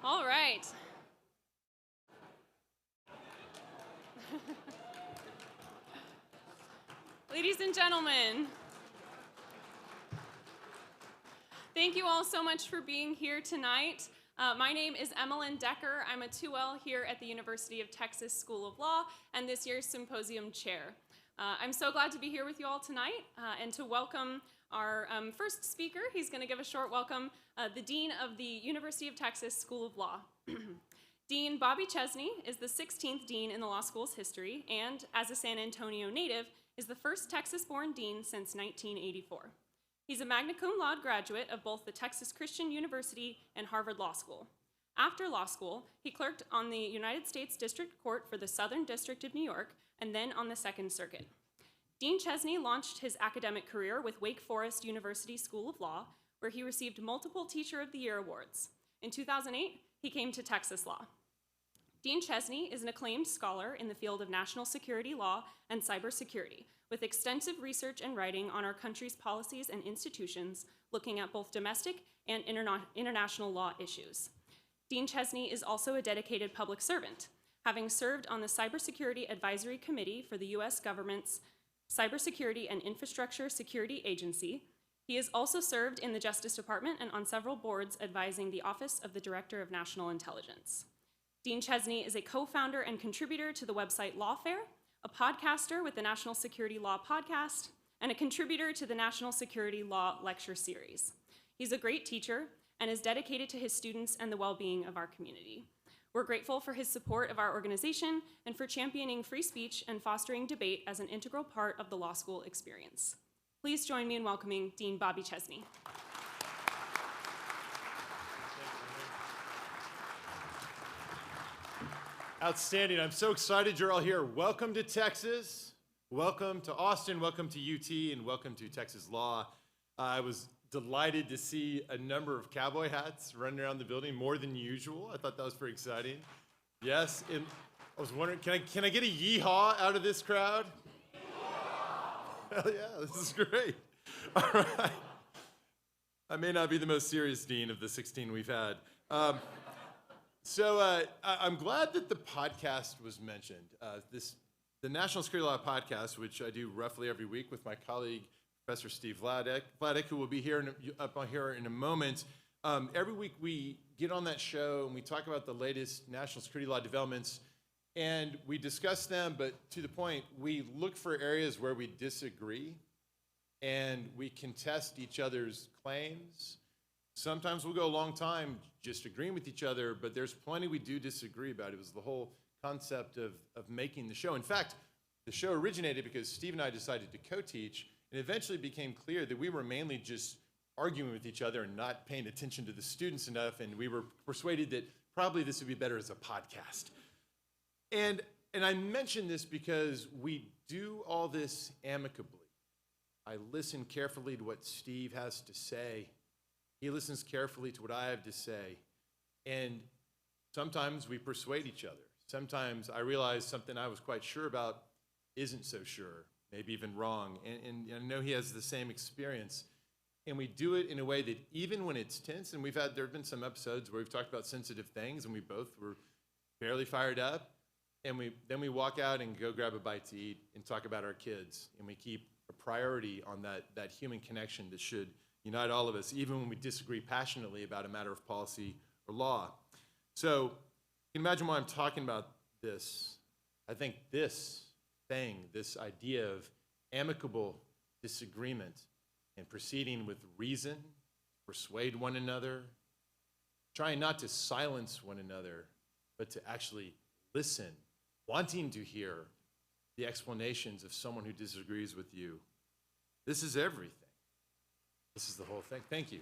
All right. Ladies and gentlemen, thank you all so much for being here tonight. My name is Emmalyn Decker. I'm a 2L here at the University of Texas School of Law and this year's Symposium chair. I'm so glad to be here with you all tonight and to welcome our first speaker. He's going to give a short welcome, the Dean of the University of Texas School of Law. Dean Bobby Chesney is the 16th dean in the law school's history and, as a San Antonio native, is the first Texas-born dean since 1984. He's a magna cum laude graduate of both the Texas Christian University and Harvard Law School. After law school, he clerked on the United States District Court for the Southern District of New York and then on the Second Circuit. Dean Chesney launched his academic career with Wake Forest University School of Law, where he received multiple Teacher of the Year awards. In 2008, he came to Texas Law. Dean Chesney is an acclaimed scholar in the field of national security law and cybersecurity, with extensive research and writing on our country's policies and institutions, looking at both domestic and international law issues. Dean Chesney is also a dedicated public servant, having served on the Cybersecurity Advisory Committee for the U.S. government's Cybersecurity and Infrastructure Security Agency. He has also served in the Justice Department and on several boards advising the Office of the Director of National Intelligence. Dean Chesney is a co-founder and contributor to the website Lawfare, a podcaster with the National Security Law Podcast, and a contributor to the National Security Law Lecture Series. He's a great teacher and is dedicated to his students and the well-being of our community. We're grateful for his support of our organization and for championing free speech and fostering debate as an integral part of the law school experience. Please join me in welcoming Dean Bobby Chesney. Outstanding. I'm so excited you're all here. Welcome to Texas. Welcome to Austin. Welcome to UT, and welcome to Texas Law. I was delighted to see a number of cowboy hats running around the building, more than usual. I thought that was pretty exciting. Yes, and I was wondering, can I get a yeehaw out of this crowd? Hell yeah, this is great. All right. I may not be the most serious dean of the 16 we've had. So I'm glad that the podcast was mentioned. The National Security Law Podcast, which I do roughly every week with my colleague, Professor Steve Vladek, who will be here up on here in a moment. Every week we get on that show and we talk about the latest national security law developments, and we discuss them, but to the point, we look for areas where we disagree, and we contest each other's claims. Sometimes we'll go a long time just agreeing with each other, but there's plenty we do disagree about. It was the whole concept of making the show. In fact, the show originated because Steve and I decided to co-teach, and eventually became clear that we were mainly just arguing with each other and not paying attention to the students enough, and we were persuaded that probably this would be better as a podcast. And I mention this because we do all this amicably. I listen carefully to what Steve has to say. He listens carefully to what I have to say. And sometimes we persuade each other. Sometimes I realize something I was quite sure about isn't so sure, maybe even wrong. And I know he has the same experience. And we do it in a way that even when it's tense, and there have been some episodes where we've talked about sensitive things and we both were barely fired up, and then we walk out and go grab a bite to eat and talk about our kids, and we keep a priority on that human connection that should unite all of us, even when we disagree passionately about a matter of policy or law. So you can imagine why I'm talking about this. I think this idea of amicable disagreement and proceeding with reason, persuade one another, trying not to silence one another, but to actually listen, wanting to hear the explanations of someone who disagrees with you. This is everything. This is the whole thing. Thank you.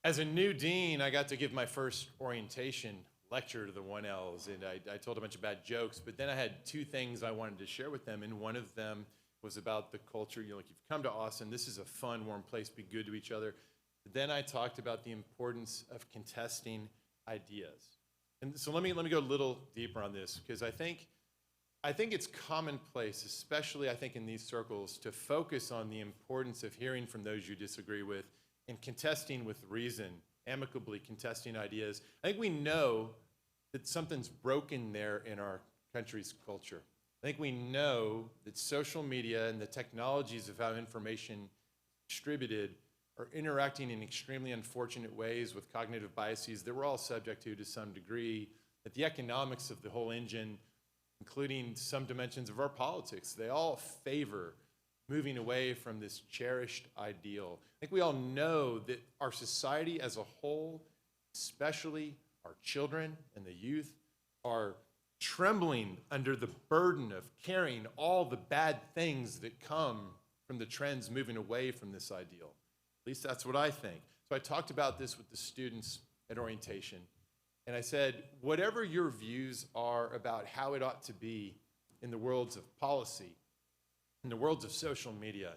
As a new dean, I got to give my first orientation lecture to the 1Ls, and I told a bunch of bad jokes, but then I had two things I wanted to share with them, and one of them was about the culture. Like, you've come to Austin, this is a fun, warm place, be good to each other. But then I talked about the importance of contesting ideas. And so let me go a little deeper on this, because I think I think it's commonplace, especially I think in these circles, to focus on the importance of hearing from those you disagree with and contesting with reason, amicably contesting ideas. I think we know that something's broken there in our country's culture. I think we know that social media and the technologies of how information is distributed are interacting in extremely unfortunate ways with cognitive biases that we're all subject to some degree, that the economics of the whole engine, including some dimensions of our politics, they all favor moving away from this cherished ideal. I think we all know that our society as a whole, especially our children and the youth, are trembling under the burden of carrying all the bad things that come from the trends moving away from this ideal. At least that's what I think. So I talked about this with the students at orientation. And I said, whatever your views are about how it ought to be in the worlds of policy, in the worlds of social media,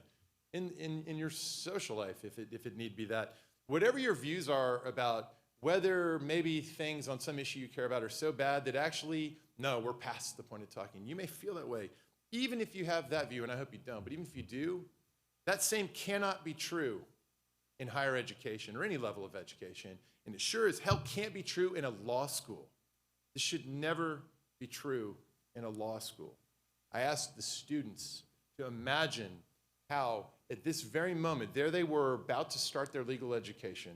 in your social life, if it need be that, whatever your views are about whether maybe things on some issue you care about are so bad that actually, no, we're past the point of talking. You may feel that way, even if you have that view, and I hope you don't, but even if you do, that same cannot be true in higher education or any level of education, and it sure as hell can't be true in a law school. This should never be true in a law school. I asked the students to imagine how, at this very moment, there they were about to start their legal education.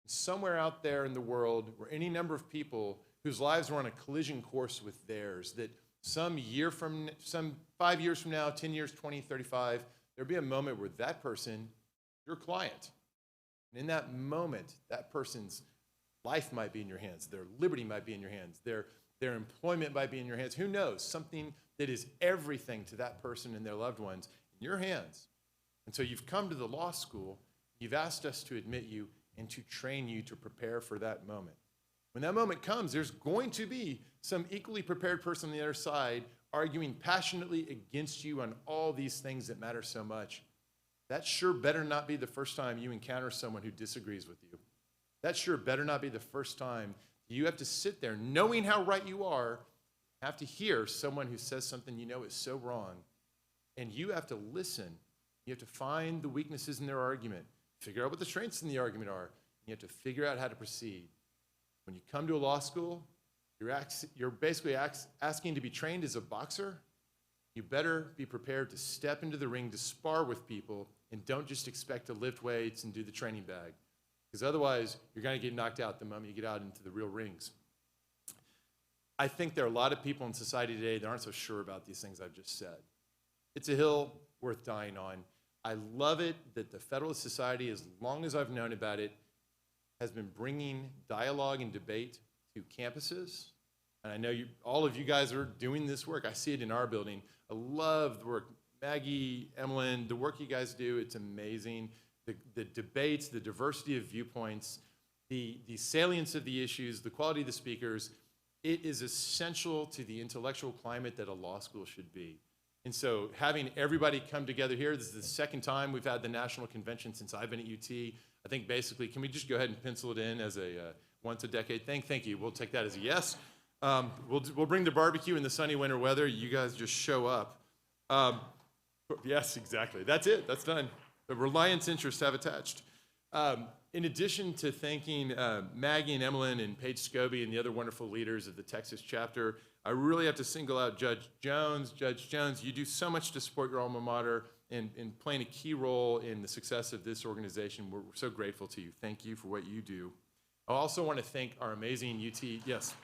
Somewhere out there in the world were any number of people whose lives were on a collision course with theirs, that some 5 years from now, 10 years, 20, 35, there'd be a moment where that person, your client, and in that moment, that person's life might be in your hands, their liberty might be in your hands, their employment might be in your hands. Who knows? Something that is everything to that person and their loved ones in your hands. And so you've come to the law school, you've asked us to admit you and to train you to prepare for that moment. When that moment comes, there's going to be some equally prepared person on the other side arguing passionately against you on all these things that matter so much. That sure better not be the first time you encounter someone who disagrees with you. That sure better not be the first time you have to sit there knowing how right you are, have to hear someone who says something you know is so wrong, and you have to listen. You have to find the weaknesses in their argument, figure out what the strengths in the argument are, and you have to figure out how to proceed. When you come to a law school, you're basically asking to be trained as a boxer. You better be prepared to step into the ring to spar with people, and don't just expect to lift weights and do the training bag, because otherwise you're going to get knocked out the moment you get out into the real rings. I think there are a lot of people in society today that aren't so sure about these things I've just said. It's a hill worth dying on. I love it that the Federalist Society, as long as I've known about it, has been bringing dialogue and debate to campuses. And I know all of you guys are doing this work. I see it in our building. I love the work. Maggie, Emmalyn, the work you guys do, it's amazing. The debates, the diversity of viewpoints, the salience of the issues, the quality of the speakers, it is essential to the intellectual climate that a law school should be. And so having everybody come together here, this is the second time we've had the national convention since I've been at UT. I think basically, can we just go ahead and pencil it in as a once a decade thing? Thank you. We'll take that as a yes. We'll bring the barbecue in the sunny winter weather. You guys just show up. Yes, exactly. That's it. That's done. The reliance interests have attached. In addition to thanking Maggie and Emmalyn and Paige Scobie and the other wonderful leaders of the Texas chapter, I really have to single out Judge Jones. Judge Jones, you do so much to support your alma mater and playing a key role in the success of this organization. We're so grateful to you. Thank you for what you do. I also want to thank our amazing UT, yes.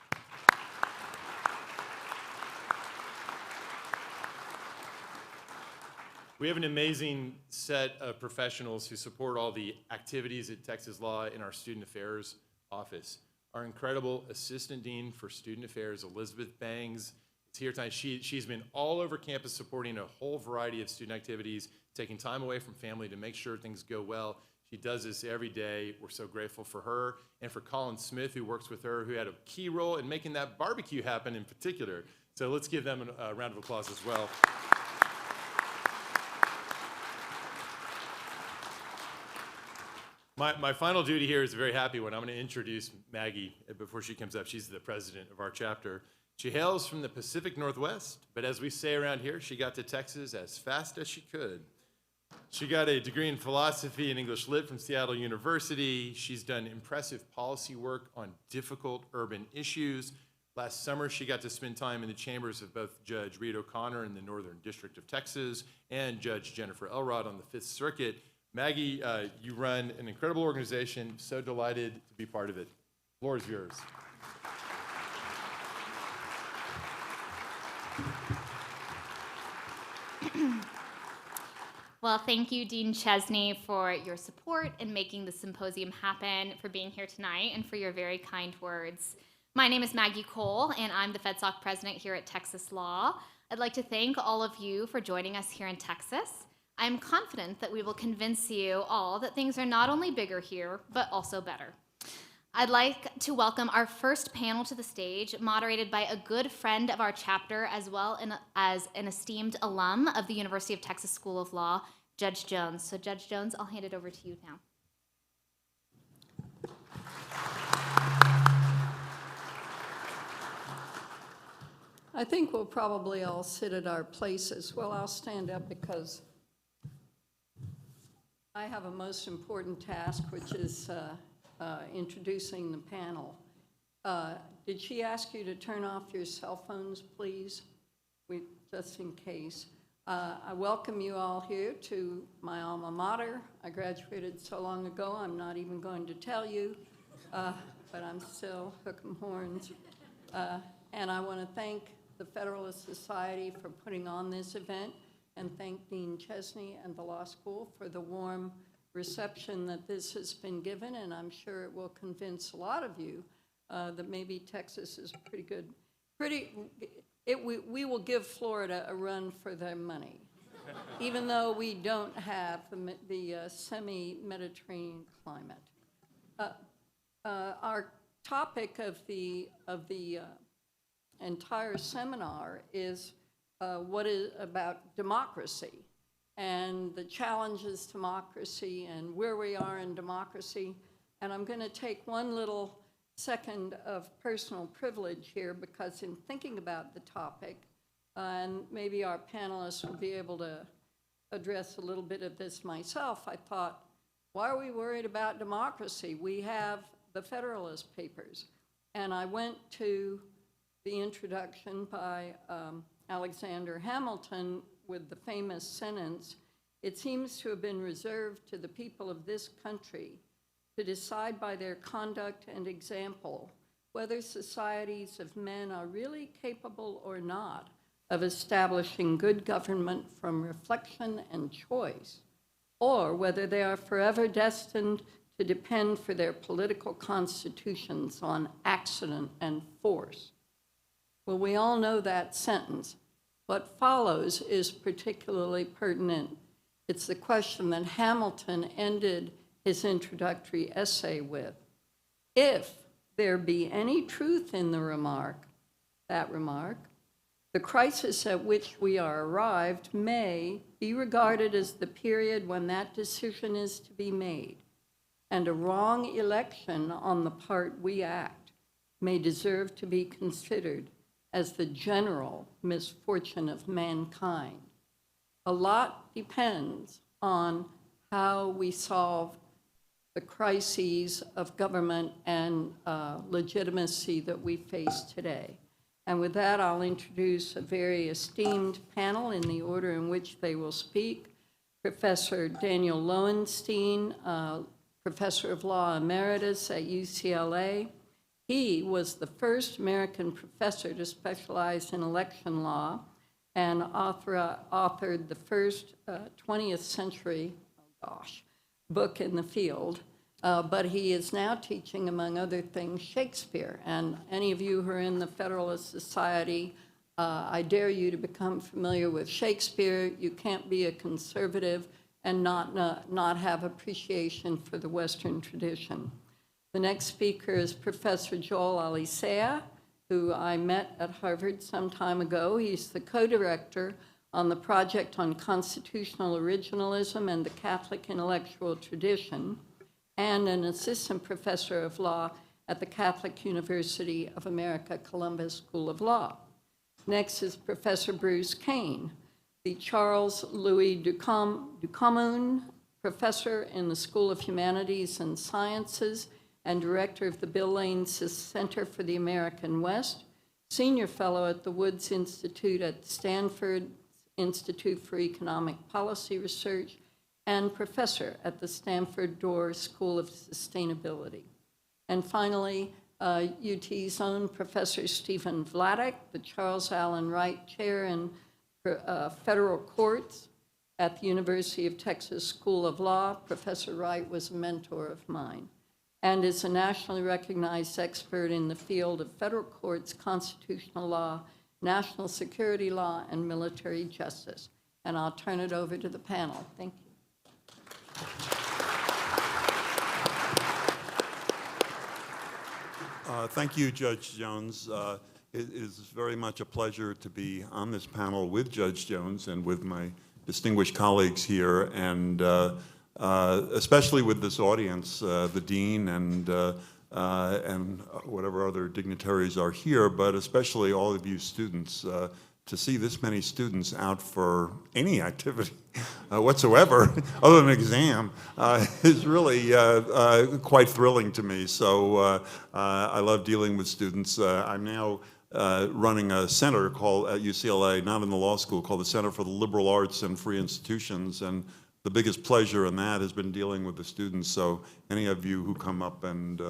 We have an amazing set of professionals who support all the activities at Texas Law in our Student Affairs office. Our incredible Assistant Dean for Student Affairs, Elizabeth Bangs, is here tonight. She's been all over campus supporting a whole variety of student activities, taking time away from family to make sure things go well. She does this every day. We're so grateful for her, and for Colin Smith, who works with her, who had a key role in making that barbecue happen in particular. So let's give them a round of applause as well. My final duty here is a very happy one. I'm going to introduce Maggie before she comes up. She's the president of our chapter. She hails from the Pacific Northwest, but as we say around here, she got to Texas as fast as she could. She got a degree in philosophy and English Lit from Seattle University. She's done impressive policy work on difficult urban issues. Last summer, she got to spend time in the chambers of both Judge Reed O'Connor in the Northern District of Texas and Judge Jennifer Elrod on the Fifth Circuit. Maggie, you run an incredible organization. So delighted to be part of it. The floor is yours. Well, thank you, Dean Chesney, for your support in making the symposium happen, for being here tonight, and for your very kind words. My name is Maggie Cole, and I'm the FedSoc president here at Texas Law. I'd like to thank all of you for joining us here in Texas. I'm confident that we will convince you all that things are not only bigger here, but also better. I'd like to welcome our first panel to the stage, moderated by a good friend of our chapter, as well as an esteemed alum of the University of Texas School of Law, Judge Jones. So Judge Jones, I'll hand it over to you now. I think we'll probably all sit at our places. Well, I'll stand up because I have a most important task, which is introducing the panel. Did she ask you to turn off your cell phones, please? Just in case. I welcome you all here to my alma mater. I graduated so long ago, I'm not even going to tell you, but I'm still hook 'em horns. And I want to thank the Federalist Society for putting on this event, and thank Dean Chesney and the law school for the warm reception that this has been given, and I'm sure it will convince a lot of you that maybe Texas is pretty good. We will give Florida a run for their money, even though we don't have the semi-Mediterranean climate. Our topic of the entire seminar is what is about democracy and the challenges to democracy and where we are in democracy. And I'm going to take one little second of personal privilege here, because in thinking about the topic, and maybe our panelists will be able to address a little bit of this myself, I thought, why are we worried about democracy? We have the Federalist Papers. And I went to the introduction by Alexander Hamilton with the famous sentence, "It seems to have been reserved to the people of this country to decide by their conduct and example whether societies of men are really capable or not of establishing good government from reflection and choice, or whether they are forever destined to depend for their political constitutions on accident and force." Well, we all know that sentence. What follows is particularly pertinent. It's the question that Hamilton ended his introductory essay with. If there be any truth in the remark, the crisis at which we are arrived may be regarded as the period when that decision is to be made, and a wrong election on the part we act may deserve to be considered as the general misfortune of mankind. A lot depends on how we solve the crises of government and legitimacy that we face today. And with that, I'll introduce a very esteemed panel in the order in which they will speak. Professor Daniel Lowenstein, Professor of Law Emeritus at UCLA. He was the first American professor to specialize in election law and authored the first 20th century, book in the field. But he is now teaching, among other things, Shakespeare. And any of you who are in the Federalist Society, I dare you to become familiar with Shakespeare. You can't be a conservative and not have appreciation for the Western tradition. The next speaker is Professor Joel Alicea, who I met at Harvard some time ago. He's the co-director on the project on constitutional originalism and the Catholic intellectual tradition, and an assistant professor of law at the Catholic University of America, Columbus School of Law. Next is Professor Bruce Kane, the Charles Louis Ducommun Professor in the School of Humanities and Sciences and Director of the Bill Lane Center for the American West, Senior Fellow at the Woods Institute at Stanford Institute for Economic Policy Research, and Professor at the Stanford Dorr School of Sustainability. And finally, UT's own Professor Stephen Vladeck, the Charles Allen Wright Chair in Federal Courts at the University of Texas School of Law. Professor Wright was a mentor of mine and is a nationally recognized expert in the field of federal courts, constitutional law, national security law, and military justice. And I'll turn it over to the panel. Thank you. Thank you, Judge Jones. It is very much a pleasure to be on this panel with Judge Jones and with my distinguished colleagues here, and especially with this audience, the dean and whatever other dignitaries are here, but especially all of you students. To see this many students out for any activity whatsoever, other than an exam, is really quite thrilling to me. So I love dealing with students. I'm now running a center called at UCLA, not in the law school, called the Center for the Liberal Arts and Free Institutions. And the biggest pleasure in that has been dealing with the students. So any of you who come up and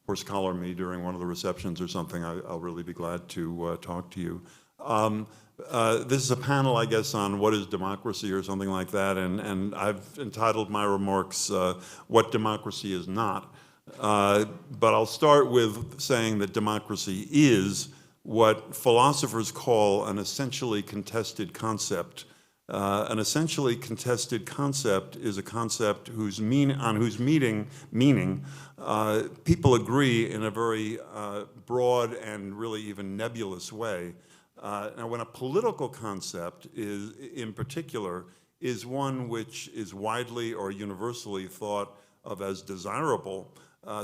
horse collar me during one of the receptions or something, I'll really be glad to talk to you. This is a panel, I guess, on what is democracy or something like that, and I've entitled my remarks, What Democracy Is Not. But I'll start with saying that democracy is what philosophers call an essentially contested concept. An essentially contested concept is a concept on whose meaning people agree in a very broad and really even nebulous way. Now, when a political concept is, in particular, is one which is widely or universally thought of as desirable,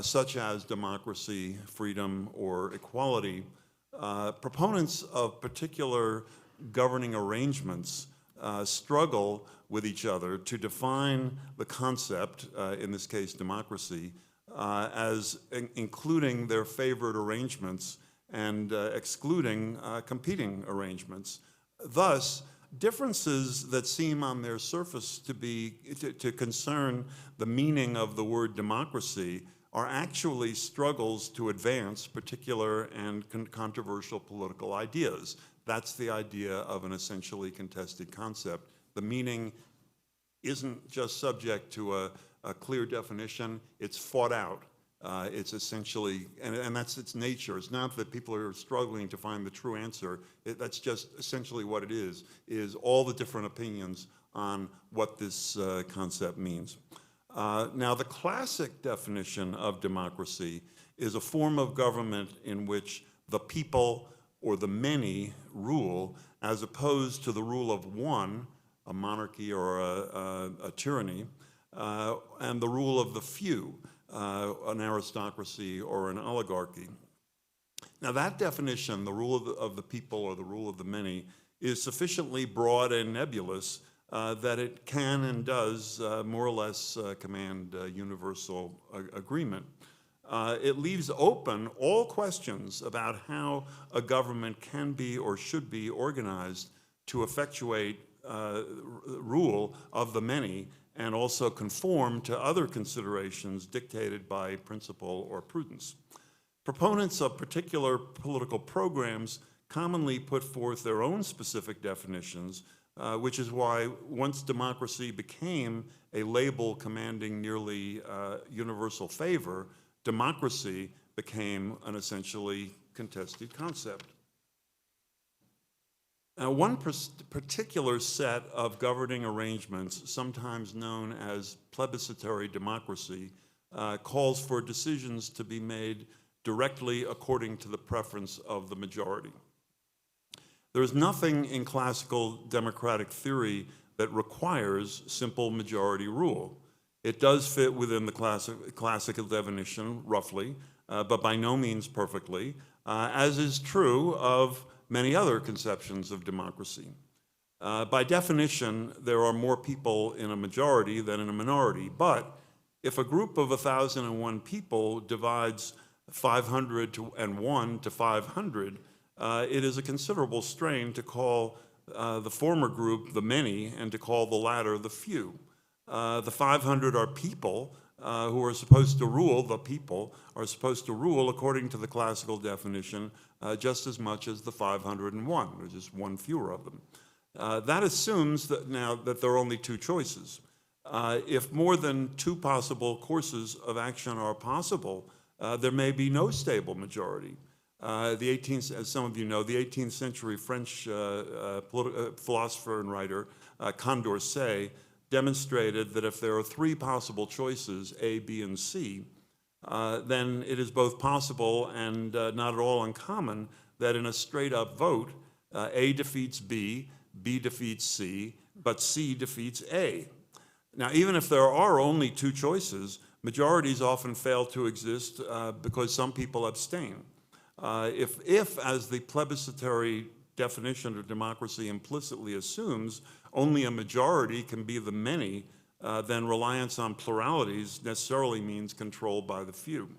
such as democracy, freedom, or equality, proponents of particular governing arrangements struggle with each other to define the concept, in this case democracy, as including their favored arrangements and excluding competing arrangements. Thus, differences that seem on their surface to concern the meaning of the word democracy are actually struggles to advance particular and controversial political ideas. That's the idea of an essentially contested concept. The meaning isn't just subject to a clear definition, it's fought out. It's essentially, and that's its nature. It's not that people are struggling to find the true answer. That's just essentially what it is all the different opinions on what this concept means. Now, the classic definition of democracy is a form of government in which the people or the many rule, as opposed to the rule of one, a monarchy or a tyranny, and the rule of the few, an aristocracy or an oligarchy. Now, that definition, the rule of the people or the rule of the many, is sufficiently broad and nebulous that it can and does more or less command universal agreement. It leaves open all questions about how a government can be or should be organized to effectuate rule of the many and also conform to other considerations dictated by principle or prudence. Proponents of particular political programs commonly put forth their own specific definitions, which is why once democracy became a label commanding nearly universal favor, democracy became an essentially contested concept. Now, one particular set of governing arrangements, sometimes known as plebiscitary democracy, calls for decisions to be made directly according to the preference of the majority. There is nothing in classical democratic theory that requires simple majority rule. It does fit within the classical definition, roughly, but by no means perfectly, as is true of many other conceptions of democracy. By definition, there are more people in a majority than in a minority, but if a group of 1,001 people divides 501 to 500, it is a considerable strain to call the former group the many and to call the latter the few. The 500 are people who are supposed to rule, the people are supposed to rule according to the classical definition just as much as the 501. There's just one fewer of them. That assumes that now that there are only two choices. If more than two possible courses of action are possible, there may be no stable majority. As some of you know, the 18th century French philosopher and writer Condorcet demonstrated that if there are three possible choices, A, B, and C, then it is both possible and not at all uncommon that in a straight-up vote, A defeats B defeats C, but C defeats A. Now, even if there are only two choices, majorities often fail to exist because some people abstain. If, as the plebiscitary definition of democracy implicitly assumes, only a majority can be the many, then reliance on pluralities necessarily means control by the few.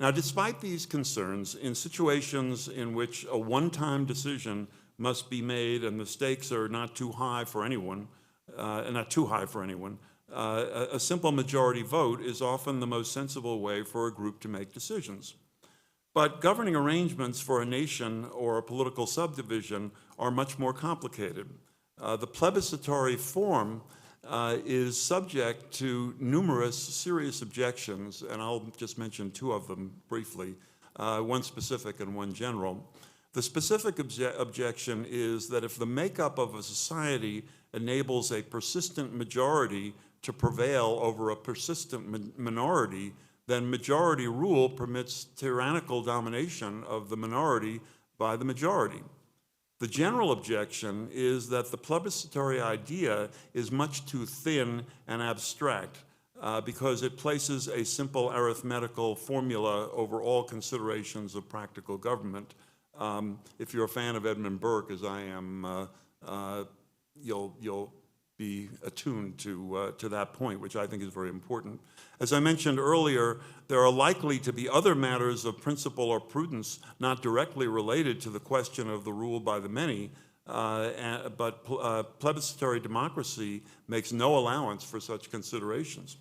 Now, despite these concerns, in situations in which a one-time decision must be made and the stakes are not too high for anyone, a simple majority vote is often the most sensible way for a group to make decisions. But governing arrangements for a nation or a political subdivision are much more complicated. The plebiscitary form is subject to numerous serious objections, and I'll just mention two of them briefly, one specific and one general. The specific objection is that if the makeup of a society enables a persistent majority to prevail over a persistent minority, then majority rule permits tyrannical domination of the minority by the majority. The general objection is that the plebiscitary idea is much too thin and abstract because it places a simple arithmetical formula over all considerations of practical government. If you're a fan of Edmund Burke, as I am, you'll be attuned to that point, which I think is very important. As I mentioned earlier, there are likely to be other matters of principle or prudence not directly related to the question of the rule by the many, but plebiscitary democracy makes no allowance for such considerations.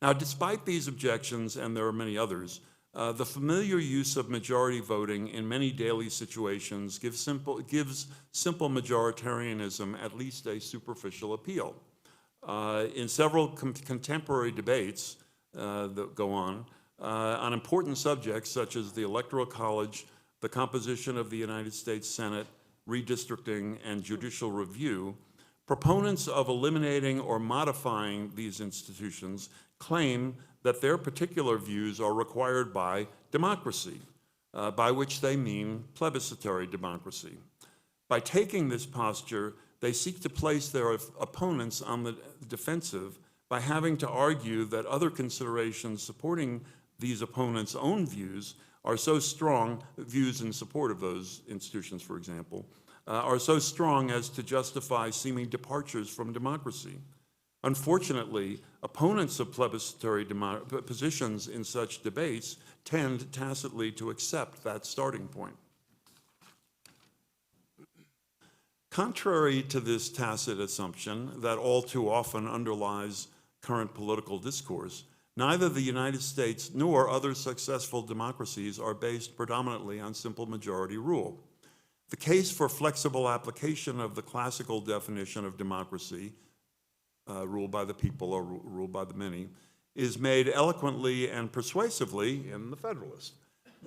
Now, despite these objections, and there are many others, the familiar use of majority voting in many daily situations gives simple majoritarianism at least a superficial appeal. In several contemporary debates that go on important subjects such as the Electoral College, the composition of the United States Senate, redistricting, and judicial review, proponents of eliminating or modifying these institutions claim that their particular views are required by democracy, by which they mean plebiscitary democracy. By taking this posture, they seek to place their opponents on the defensive by having to argue that other considerations supporting these opponents' own views are so strong, views in support of those institutions, for example, are so strong as to justify seeming departures from democracy. Unfortunately, opponents of plebiscitary positions in such debates tend tacitly to accept that starting point. Contrary to this tacit assumption that all too often underlies current political discourse, neither the United States nor other successful democracies are based predominantly on simple majority rule. The case for flexible application of the classical definition of democracy, ruled by the people or ruled by the many, is made eloquently and persuasively in the Federalist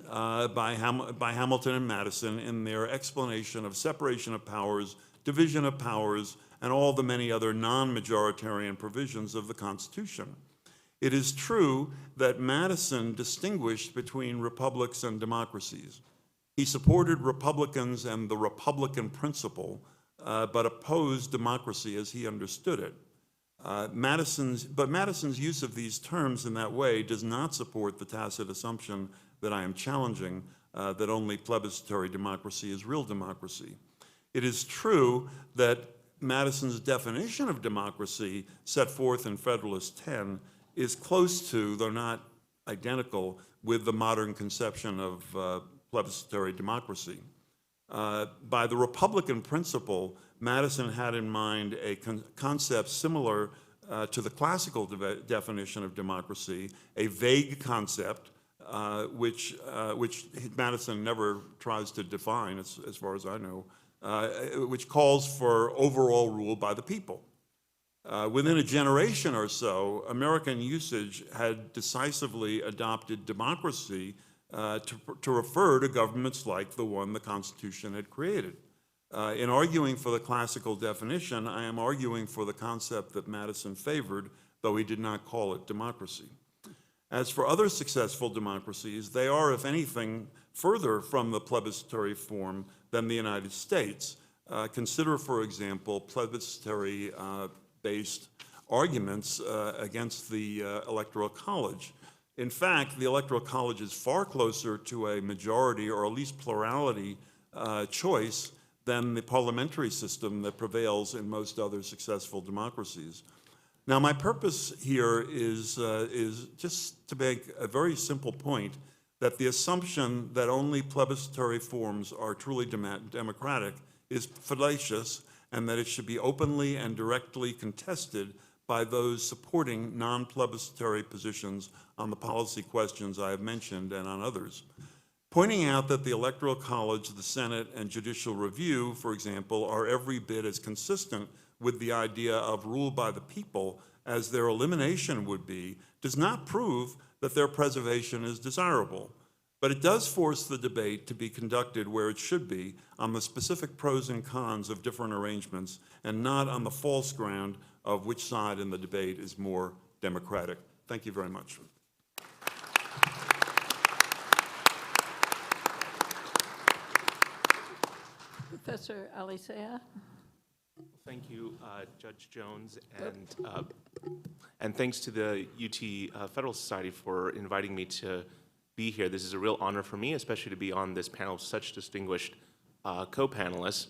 by Hamilton and Madison in their explanation of separation of powers, division of powers, and all the many other non-majoritarian provisions of the Constitution. It is true that Madison distinguished between republics and democracies. He supported republicans and the republican principle, but opposed democracy as he understood it. Madison's use of these terms in that way does not support the tacit assumption that I am challenging, that only plebiscitary democracy is real democracy. It is true that Madison's definition of democracy, set forth in Federalist 10, is close to, though not identical, with the modern conception of plebiscitary democracy. By the Republican principle, Madison had in mind a concept similar to the classical definition of democracy, a vague concept which Madison never tries to define, as far as I know, which calls for overall rule by the people. Within a generation or so, American usage had decisively adopted democracy to refer to governments like the one the Constitution had created. In arguing for the classical definition, I am arguing for the concept that Madison favored, though he did not call it democracy. As for other successful democracies, they are, if anything, further from the plebiscitary form than the United States. Consider, for example, plebiscitary-based arguments against the Electoral College. In fact, the Electoral College is far closer to a majority or at least plurality choice than the parliamentary system that prevails in most other successful democracies. Now, my purpose here is just to make a very simple point that the assumption that only plebiscitary forms are truly democratic is fallacious, and that it should be openly and directly contested by those supporting non-plebiscitary positions on the policy questions I have mentioned and on others. Pointing out that the Electoral College, the Senate, and Judicial Review, for example, are every bit as consistent with the idea of rule by the people as their elimination would be, does not prove that their preservation is desirable. But it does force the debate to be conducted where it should be, on the specific pros and cons of different arrangements, and not on the false ground of which side in the debate is more democratic. Thank you very much. Professor Alicea? Thank you, Judge Jones, and thanks to the UT Federal Society for inviting me to be here. This is a real honor for me, especially to be on this panel with such distinguished co-panelists.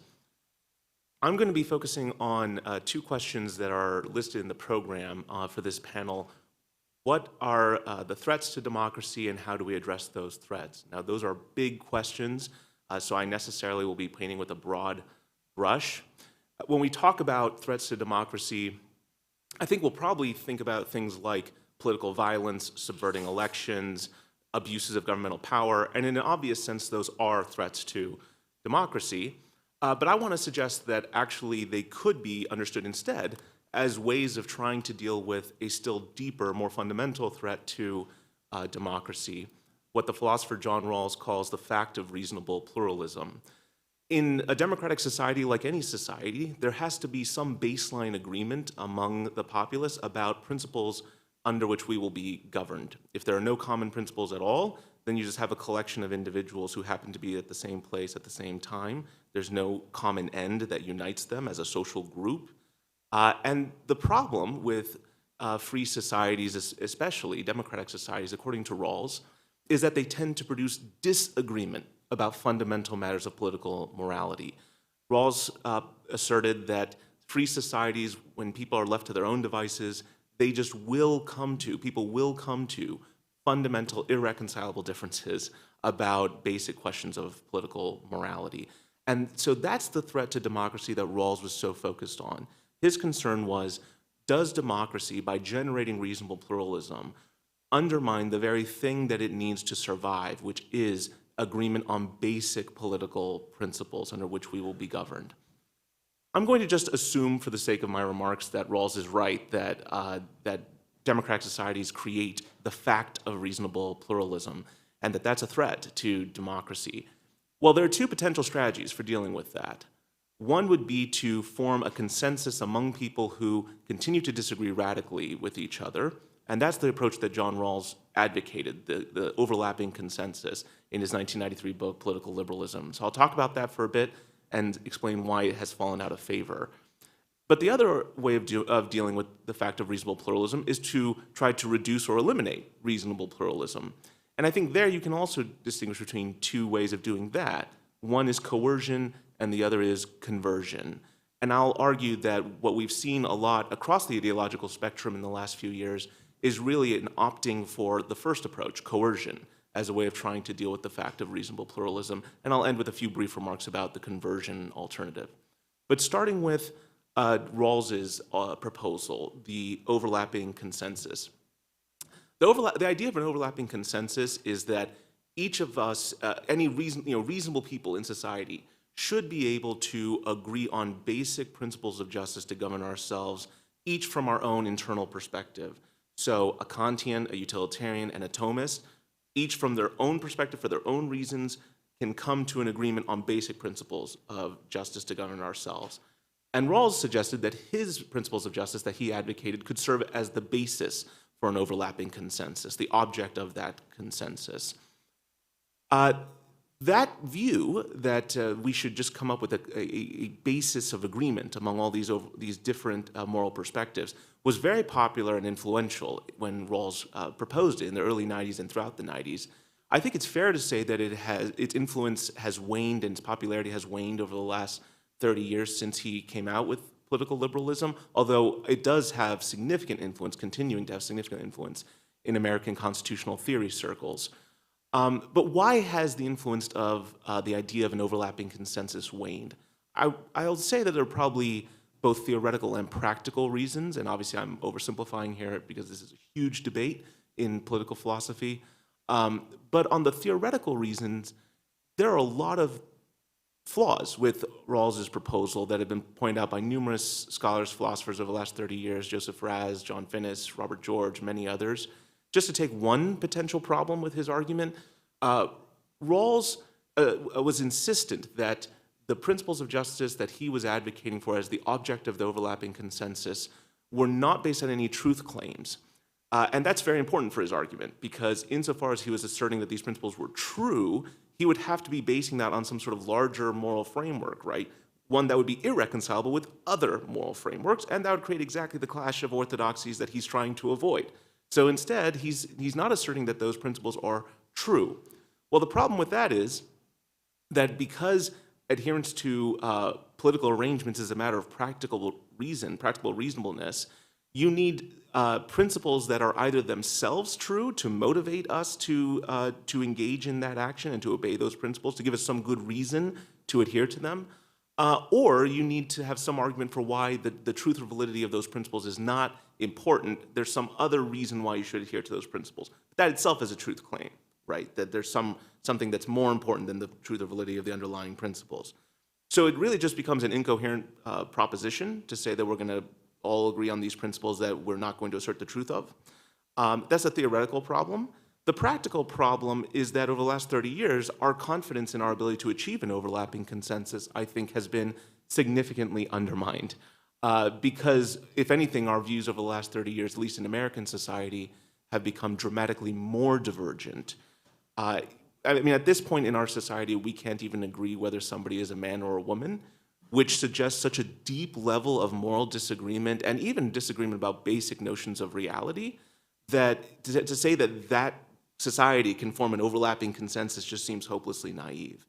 I'm going to be focusing on two questions that are listed in the program for this panel. What are the threats to democracy, and how do we address those threats? Now, those are big questions, so I necessarily will be painting with a broad brush. When we talk about threats to democracy, I think we'll probably think about things like political violence, subverting elections, abuses of governmental power, and in an obvious sense, those are threats to democracy. But I want to suggest that actually they could be understood instead as ways of trying to deal with a still deeper, more fundamental threat to democracy, what the philosopher John Rawls calls the fact of reasonable pluralism. In a democratic society, like any society, there has to be some baseline agreement among the populace about principles under which we will be governed. If there are no common principles at all, then you just have a collection of individuals who happen to be at the same place at the same time. There's no common end that unites them as a social group. And the problem with free societies, especially democratic societies, according to Rawls, is that they tend to produce disagreement about fundamental matters of political morality. Rawls asserted that free societies, when people are left to their own devices, people will come to fundamental, irreconcilable differences about basic questions of political morality. And so that's the threat to democracy that Rawls was so focused on. His concern was, does democracy, by generating reasonable pluralism, undermine the very thing that it needs to survive, which is agreement on basic political principles under which we will be governed? I'm going to just assume, for the sake of my remarks, that Rawls is right, that democratic societies create the fact of reasonable pluralism, and that that's a threat to democracy. Well, there are two potential strategies for dealing with that. One would be to form a consensus among people who continue to disagree radically with each other, and that's the approach that John Rawls advocated, the overlapping consensus, in his 1993 book, Political Liberalism. So I'll talk about that for a bit and explain why it has fallen out of favor. But the other way of dealing with the fact of reasonable pluralism is to try to reduce or eliminate reasonable pluralism. And I think there you can also distinguish between two ways of doing that. One is coercion, and the other is conversion. And I'll argue that what we've seen a lot across the ideological spectrum in the last few years is really an opting for the first approach, coercion, as a way of trying to deal with the fact of reasonable pluralism. And I'll end with a few brief remarks about the conversion alternative. But starting with Rawls's proposal, the overlapping consensus. The idea of an overlapping consensus is that each of us, any reasonable people in society, should be able to agree on basic principles of justice to govern ourselves, each from our own internal perspective. So a Kantian, a utilitarian, and a Thomist, each from their own perspective, for their own reasons, can come to an agreement on basic principles of justice to govern ourselves. And Rawls suggested that his principles of justice that he advocated could serve as the basis for an overlapping consensus, the object of that consensus. That view that we should just come up with a basis of agreement among all these different moral perspectives was very popular and influential when Rawls proposed it in the early 90s and throughout the 90s. I think it's fair to say that its influence has waned and its popularity has waned over the last 30 years since he came out with political liberalism, although it does have significant influence, continuing to have significant influence in American constitutional theory circles. But why has the influence of the idea of an overlapping consensus waned? I'll say that there are probably both theoretical and practical reasons, and obviously I'm oversimplifying here because this is a huge debate in political philosophy. But on the theoretical reasons, there are a lot of flaws with Rawls's proposal that have been pointed out by numerous scholars, philosophers over the last 30 years, Joseph Raz, John Finnis, Robert George, many others. Just to take one potential problem with his argument, Rawls was insistent that the principles of justice that he was advocating for as the object of the overlapping consensus were not based on any truth claims. And that's very important for his argument, because insofar as he was asserting that these principles were true, he would have to be basing that on some sort of larger moral framework, right? One that would be irreconcilable with other moral frameworks, and that would create exactly the clash of orthodoxies that he's trying to avoid. So instead, he's not asserting that those principles are true. Well, the problem with that is that because adherence to political arrangements is a matter of practical reasonableness, you need principles that are either themselves true to motivate us to engage in that action and to obey those principles, to give us some good reason to adhere to them, or you need to have some argument for why the truth or validity of those principles is not important. There's some other reason why you should adhere to those principles. That itself is a truth claim, right? That there's something that's more important than the truth or validity of the underlying principles. So it really just becomes an incoherent proposition to say that we're going to all agree on these principles that we're not going to assert the truth of. That's a theoretical problem. The practical problem is that over the last 30 years, our confidence in our ability to achieve an overlapping consensus, I think, has been significantly undermined. Because, if anything, our views over the last 30 years, at least in American society, have become dramatically more divergent. I mean, at this point in our society, we can't even agree whether somebody is a man or a woman, which suggests such a deep level of moral disagreement and even disagreement about basic notions of reality that to say that society can form an overlapping consensus just seems hopelessly naive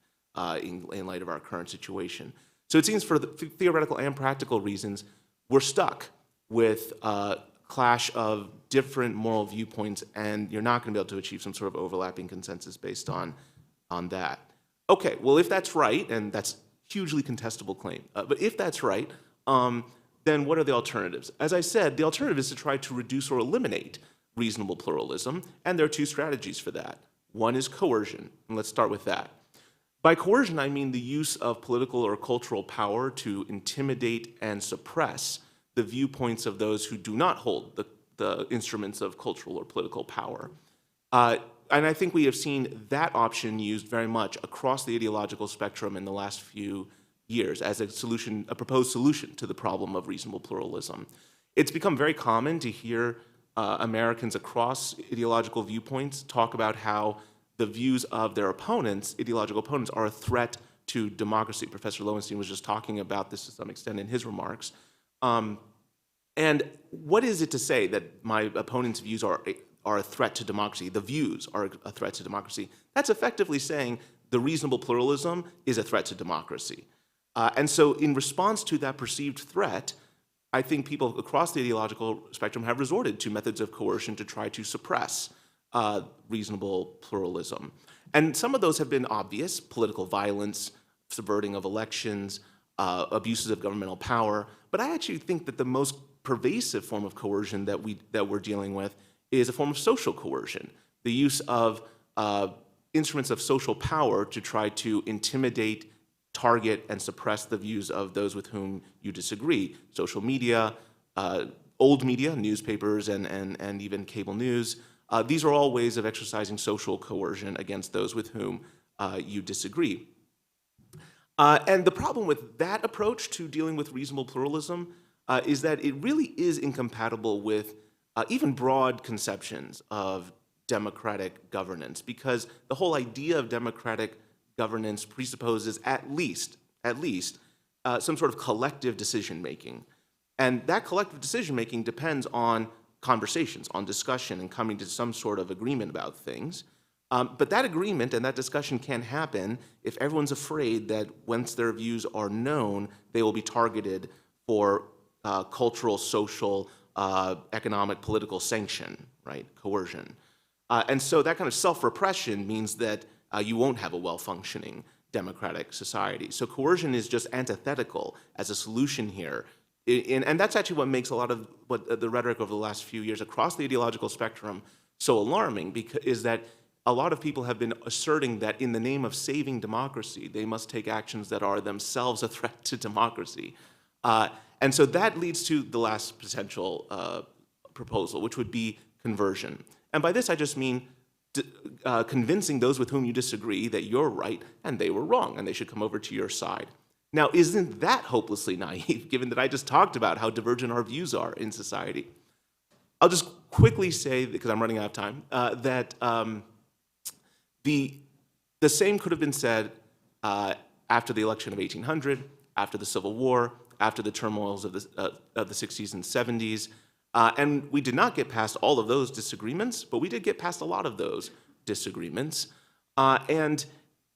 in light of our current situation. So it seems for the theoretical and practical reasons, we're stuck with a clash of different moral viewpoints, and you're not going to be able to achieve some sort of overlapping consensus based on that. Okay, well, if that's right, and that's hugely contestable claim, but if that's right, then what are the alternatives? As I said, the alternative is to try to reduce or eliminate reasonable pluralism, and there are two strategies for that. One is coercion, and let's start with that. By coercion, I mean the use of political or cultural power to intimidate and suppress the viewpoints of those who do not hold the instruments of cultural or political power. And I think we have seen that option used very much across the ideological spectrum in the last few years as a proposed solution to the problem of reasonable pluralism. It's become very common to hear Americans across ideological viewpoints talk about how the views of their opponents, ideological opponents, are a threat to democracy. Professor Lowenstein was just talking about this to some extent in his remarks. And what is it to say that my opponent's views are a threat to democracy? The views are a threat to democracy. That's effectively saying the reasonable pluralism is a threat to democracy. And so in response to that perceived threat, I think people across the ideological spectrum have resorted to methods of coercion to try to suppress reasonable pluralism. And some of those have been obvious: political violence, subverting of elections, abuses of governmental power. But I actually think that the most pervasive form of coercion that we're dealing with is a form of social coercion, the use of instruments of social power to try to intimidate, target, and suppress the views of those with whom you disagree. Social media, old media, newspapers, and even cable news. These are all ways of exercising social coercion against those with whom you disagree. And the problem with that approach to dealing with reasonable pluralism is that it really is incompatible with even broad conceptions of democratic governance, because the whole idea of democratic governance presupposes at least some sort of collective decision-making. And that collective decision-making depends on conversations, on discussion, and coming to some sort of agreement about things. But that agreement and that discussion can't happen if everyone's afraid that once their views are known, they will be targeted for cultural, social, economic, political sanction, right? Coercion. And so that kind of self-repression means that you won't have a well-functioning democratic society. So coercion is just antithetical as a solution here. And that's actually what makes a lot of what the rhetoric over the last few years across the ideological spectrum so alarming, because is that a lot of people have been asserting that in the name of saving democracy, they must take actions that are themselves a threat to democracy. And so that leads to the last potential proposal, which would be conversion. And by this, I just mean convincing those with whom you disagree that you're right and they were wrong and they should come over to your side. Now, isn't that hopelessly naive, given that I just talked about how divergent our views are in society? I'll just quickly say, because I'm running out of time, that the same could have been said after the election of 1800, after the Civil War, after the turmoils of the 60s and 70s. And we did not get past all of those disagreements, but we did get past a lot of those disagreements. And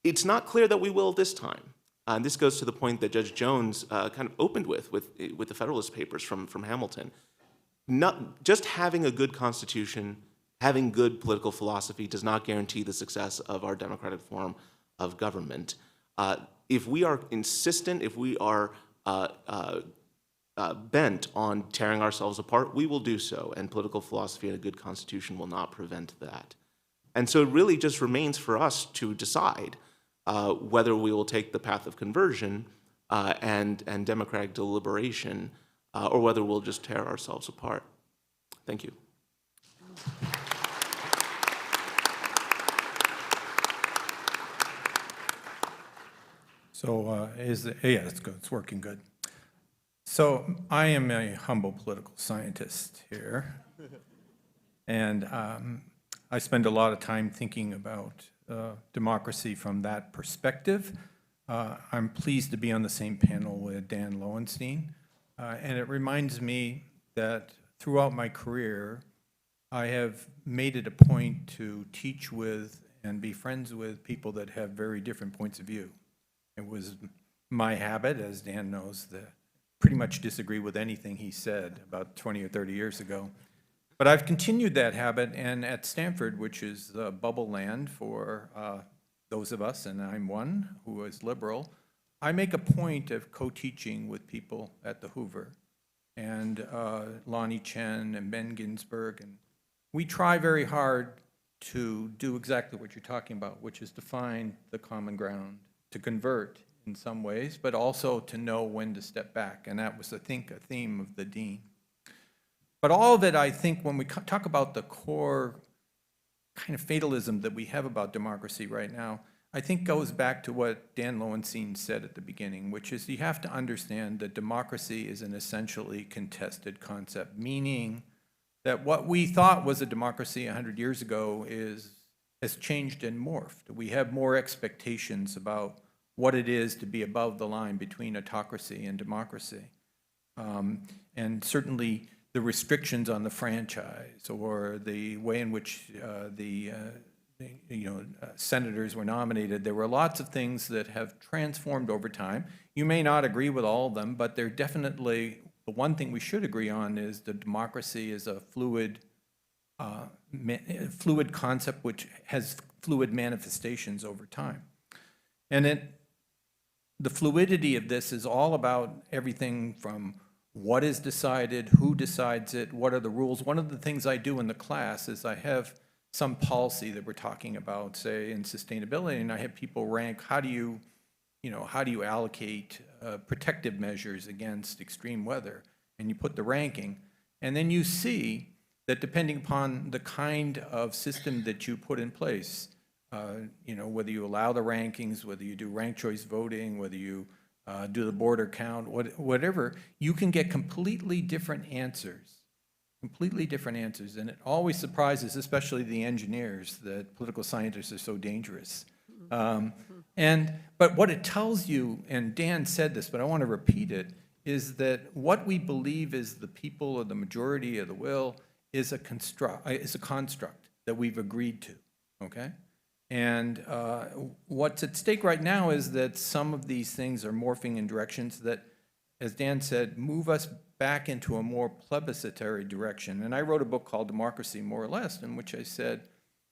it's not clear that we will this time. And this goes to the point that Judge Jones kind of opened with the Federalist Papers from Hamilton. Not just having a good constitution, having good political philosophy does not guarantee the success of our democratic form of government. If we are insistent, if we are bent on tearing ourselves apart, we will do so, and political philosophy and a good constitution will not prevent that. And so it really just remains for us to decide whether we will take the path of conversion and democratic deliberation, or whether we'll just tear ourselves apart. Thank you. So yeah, it's good. It's working good. So I am a humble political scientist here, and I spend a lot of time thinking about democracy from that perspective. I'm pleased to be on the same panel with Dan Lowenstein, and it reminds me that throughout my career, I have made it a point to teach with and be friends with people that have very different points of view. It was my habit, as Dan knows, to pretty much disagree with anything he said about 20 or 30 years ago. But I've continued that habit, and at Stanford, which is bubble land for those of us, and I'm one who is liberal, I make a point of co-teaching with people at the Hoover, and Lonnie Chen and Ben Ginsberg, and we try very hard to do exactly what you're talking about, which is to find the common ground, to convert in some ways, but also to know when to step back. And that was, I think, a theme of the dean. But all of it, I think, when we talk about the core kind of fatalism that we have about democracy right now, I think goes back to what Dan Lowenstein said at the beginning, which is you have to understand that democracy is an essentially contested concept, meaning that what we thought was a democracy 100 years ago has changed and morphed. We have more expectations about what it is to be above the line between autocracy and democracy. And certainly the restrictions on the franchise or the way in which senators were nominated. There were lots of things that have transformed over time. You may not agree with all of them, but they're definitely, the one thing we should agree on is that democracy is a fluid concept which has fluid manifestations over time. And the fluidity of this is all about everything from what is decided, who decides it, what are the rules. One of the things I do in the class is I have some policy that we're talking about, say in sustainability, and I have people rank how do you allocate protective measures against extreme weather, and you put the ranking, and then you see that depending upon the kind of system that you put in place, whether you allow the rankings, whether you do ranked choice voting, whether you do the border count, whatever, you can get completely different answers. And it always surprises, especially the engineers, that political scientists are so dangerous. But what it tells you, and Dan said this, but I want to repeat it, is that what we believe is the people or the majority of the will is a construct that we've agreed to, okay? And what's at stake right now is that some of these things are morphing in directions that, as Dan said, move us back into a more plebiscitary direction. And I wrote a book called Democracy, More or Less, in which I said,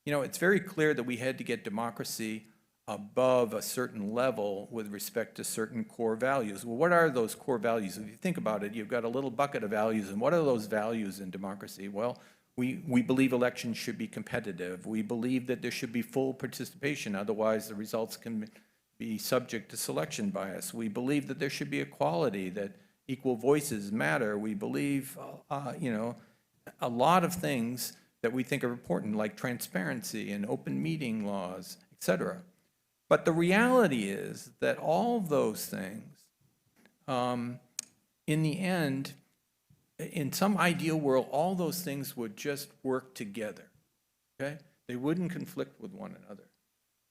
it's very clear that we had to get democracy above a certain level with respect to certain core values. Well, what are those core values? If you think about it, you've got a little bucket of values, and what are those values in democracy? Well, we believe elections should be competitive. We believe that there should be full participation, otherwise the results can be subject to selection bias. We believe that there should be equality, that equal voices matter. We believe, a lot of things that we think are important, like transparency and open meeting laws, et cetera. But the reality is that all those things, in the end, in some ideal world, all those things would just work together, okay? They wouldn't conflict with one another.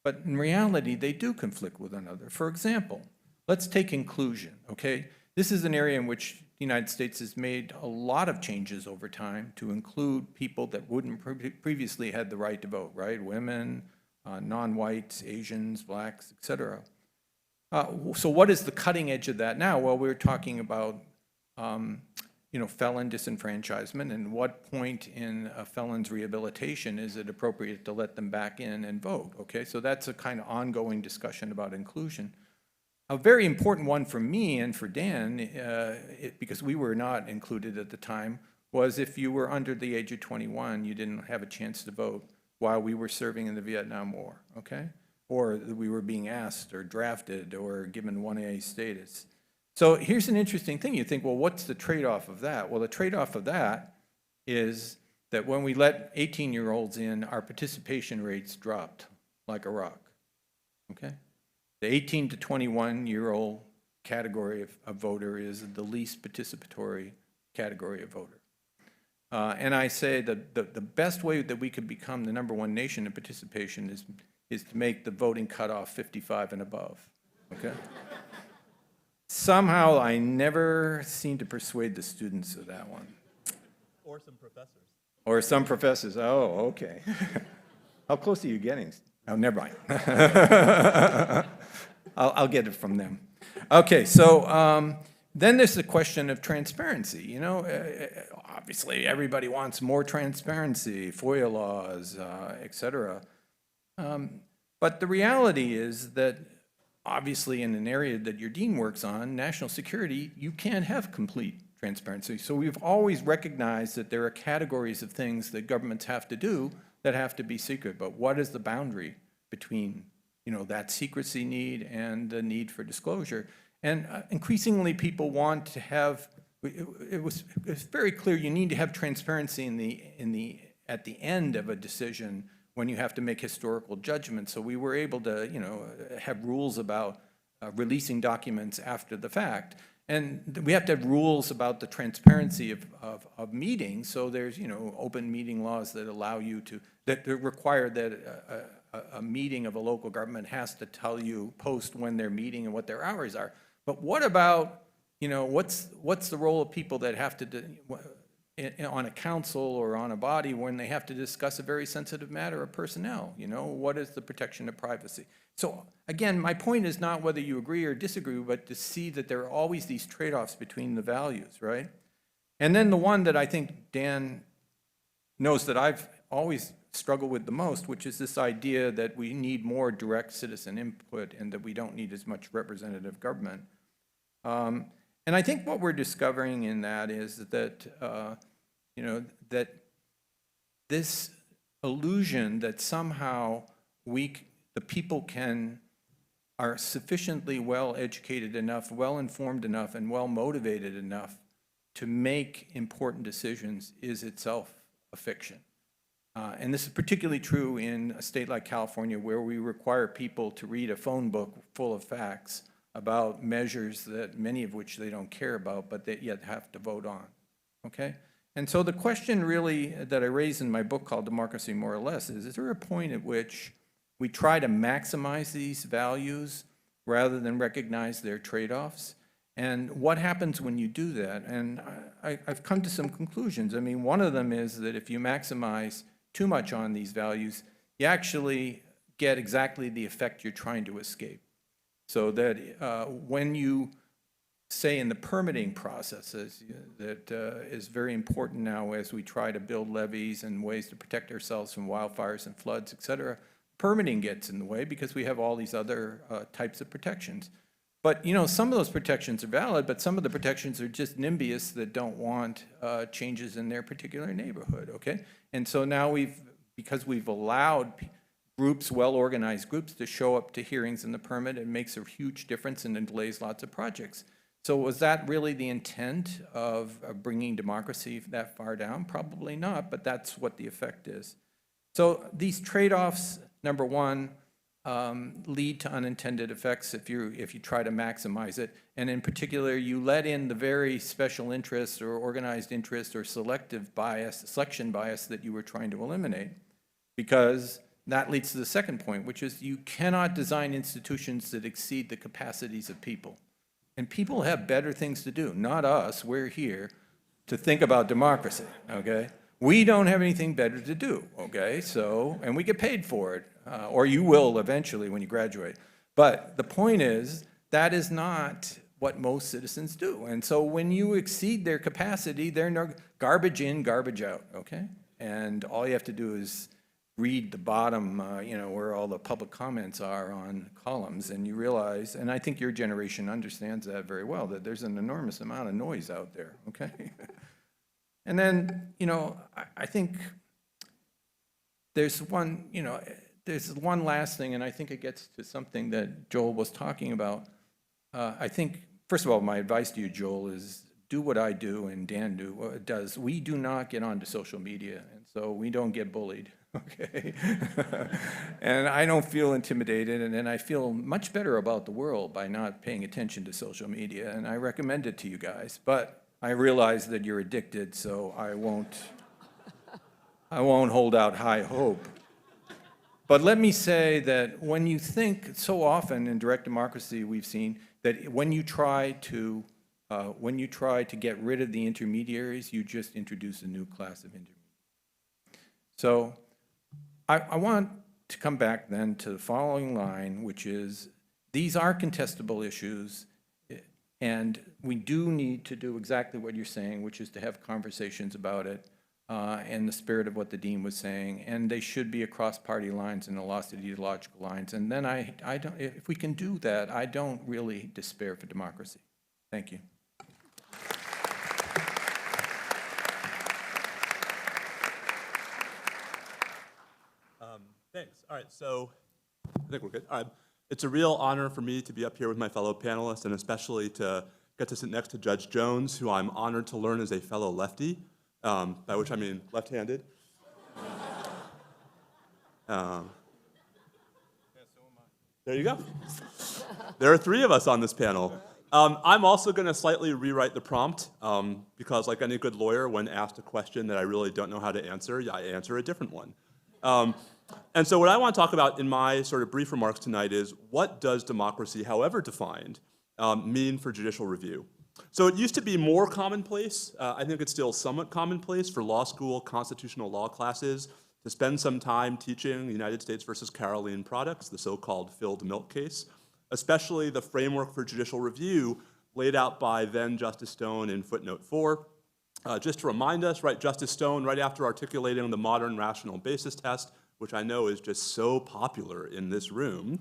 But in reality, they do conflict with one another. For example, let's take inclusion, okay? This is an area in which the United States has made a lot of changes over time to include people that wouldn't previously had the right to vote, right? Women, non-whites, Asians, blacks, et cetera. So what is the cutting edge of that now? Well, we're talking about felon disenfranchisement, and what point in a felon's rehabilitation is it appropriate to let them back in and vote, okay? So that's a kind of ongoing discussion about inclusion. A very important one for me and for Dan, because we were not included at the time, was if you were under the age of 21, you didn't have a chance to vote while we were serving in the Vietnam War, okay? Or we were being asked or drafted or given 1A status. So here's an interesting thing. You think, well, what's the trade-off of that? Well, the trade-off of that is that when we let 18-year-olds in, our participation rates dropped like a rock, okay? The 18 to 21-year-old category of voter is the least participatory category of voter. And I say that the best way that we could become the #1 nation in participation is to make the voting cutoff 55 and above, okay? Somehow I never seem to persuade the students of that one. Or some professors. Or some professors, oh, okay. How close are you getting? Oh, never mind. I'll get it from them. Okay, so then there's the question of transparency. Obviously everybody wants more transparency, FOIA laws, et cetera. But the reality is that obviously in an area that your dean works on, national security, you can't have complete transparency. So we've always recognized that there are categories of things that governments have to do that have to be secret. But what is the boundary between that secrecy need and the need for disclosure? And increasingly people want to have, it's very clear you need to have transparency at the end of a decision when you have to make historical judgments. So we were able to, have rules about releasing documents after the fact. And we have to have rules about the transparency of meetings. So there's, open meeting laws that allow you to, that require that a meeting of a local government has to tell you, post when they're meeting and what their hours are. But what about what's the role of people that have to, on a council or on a body when they have to discuss a very sensitive matter of personnel? What is the protection of privacy? So again, my point is not whether you agree or disagree, but to see that there are always these trade-offs between the values, right? And then the one that I think Dan knows that I've always struggled with the most, which is this idea that we need more direct citizen input and that we don't need as much representative government. And I think what we're discovering in that is that, that this illusion that somehow the people are sufficiently well educated enough, well informed enough, and well motivated enough to make important decisions is itself a fiction. And this is particularly true in a state like California, where we require people to read a phone book full of facts about measures that many of which they don't care about, but they yet have to vote on, okay? And so the question really that I raise in my book called Democracy More or Less is there a point at which we try to maximize these values rather than recognize their trade-offs? And what happens when you do that? And I've come to some conclusions. I mean, one of them is that if you maximize too much on these values, you actually get exactly the effect you're trying to escape. So that when you say in the permitting processes that is very important now as we try to build levees and ways to protect ourselves from wildfires and floods, et cetera, permitting gets in the way because we have all these other types of protections. But some of those protections are valid, but some of the protections are just NIMBYists that don't want changes in their particular neighborhood, okay? And so now because we've allowed groups, well-organized groups, to show up to hearings in the permit, it makes a huge difference and it delays lots of projects. So was that really the intent of bringing democracy that far down? Probably not, but that's what the effect is. So these trade-offs, number one, lead to unintended effects if you try to maximize it. And in particular, you let in the very special interest or organized interest or selective bias, selection bias that you were trying to eliminate. Because that leads to the second point, which is you cannot design institutions that exceed the capacities of people. And people have better things to do, not us. We're here to think about democracy, okay? We don't have anything better to do, okay? So, and we get paid for it, or you will eventually when you graduate. But the point is, that is not what most citizens do. And so when you exceed their capacity, they're garbage in, garbage out, okay? And all you have to do is read the bottom, where all the public comments are on columns, and you realize, and I think your generation understands that very well, that there's an enormous amount of noise out there, okay? And then, I think there's one last thing, and I think it gets to something that Joel was talking about. I think, first of all, my advice to you, Joel, is do what I do and Dan does. We do not get onto social media, and so we don't get bullied, okay? And I don't feel intimidated, and then I feel much better about the world by not paying attention to social media, and I recommend it to you guys. But I realize that you're addicted, so I won't hold out high hope. But let me say that when you think, so often in direct democracy we've seen that when you try to get rid of the intermediaries, you just introduce a new class of intermediaries. So I want to come back then to the following line, which is these are contestable issues, and we do need to do exactly what you're saying, which is to have conversations about it in the spirit of what the dean was saying, and they should be across party lines and across ideological lines. And then I don't, if we can do that, I don't really despair for democracy. Thank you. Thanks. All right, so I think we're good. All right. It's a real honor for me to be up here with my fellow panelists, and especially to get to sit next to Judge Jones, who I'm honored to learn is a fellow lefty, by which I mean left-handed. There you go. There are three of us on this panel. I'm also going to slightly rewrite the prompt, because like any good lawyer, when asked a question that I really don't know how to answer, I answer a different one. And so what I want to talk about in my sort of brief remarks tonight is what does democracy, however defined, mean for judicial review? So it used to be more commonplace. I think it's still somewhat commonplace for law school constitutional law classes to spend some time teaching United States versus Caroline products, the so-called filled milk case, especially the framework for judicial review laid out by then Justice Stone in footnote 4. Just to remind us, right, Justice Stone, right after articulating the modern rational basis test, which I know is just so popular in this room,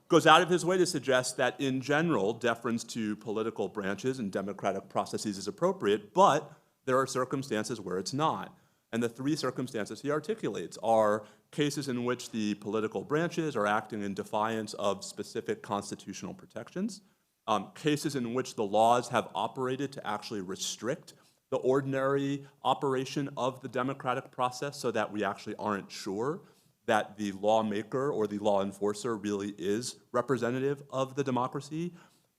goes out of his way to suggest that in general, deference to political branches and democratic processes is appropriate, but there are circumstances where it's not. And the three circumstances he articulates are cases in which the political branches are acting in defiance of specific constitutional protections, cases in which the laws have operated to actually restrict the ordinary operation of the democratic process so that we actually aren't sure that the lawmaker or the law enforcer really is representative of the democracy,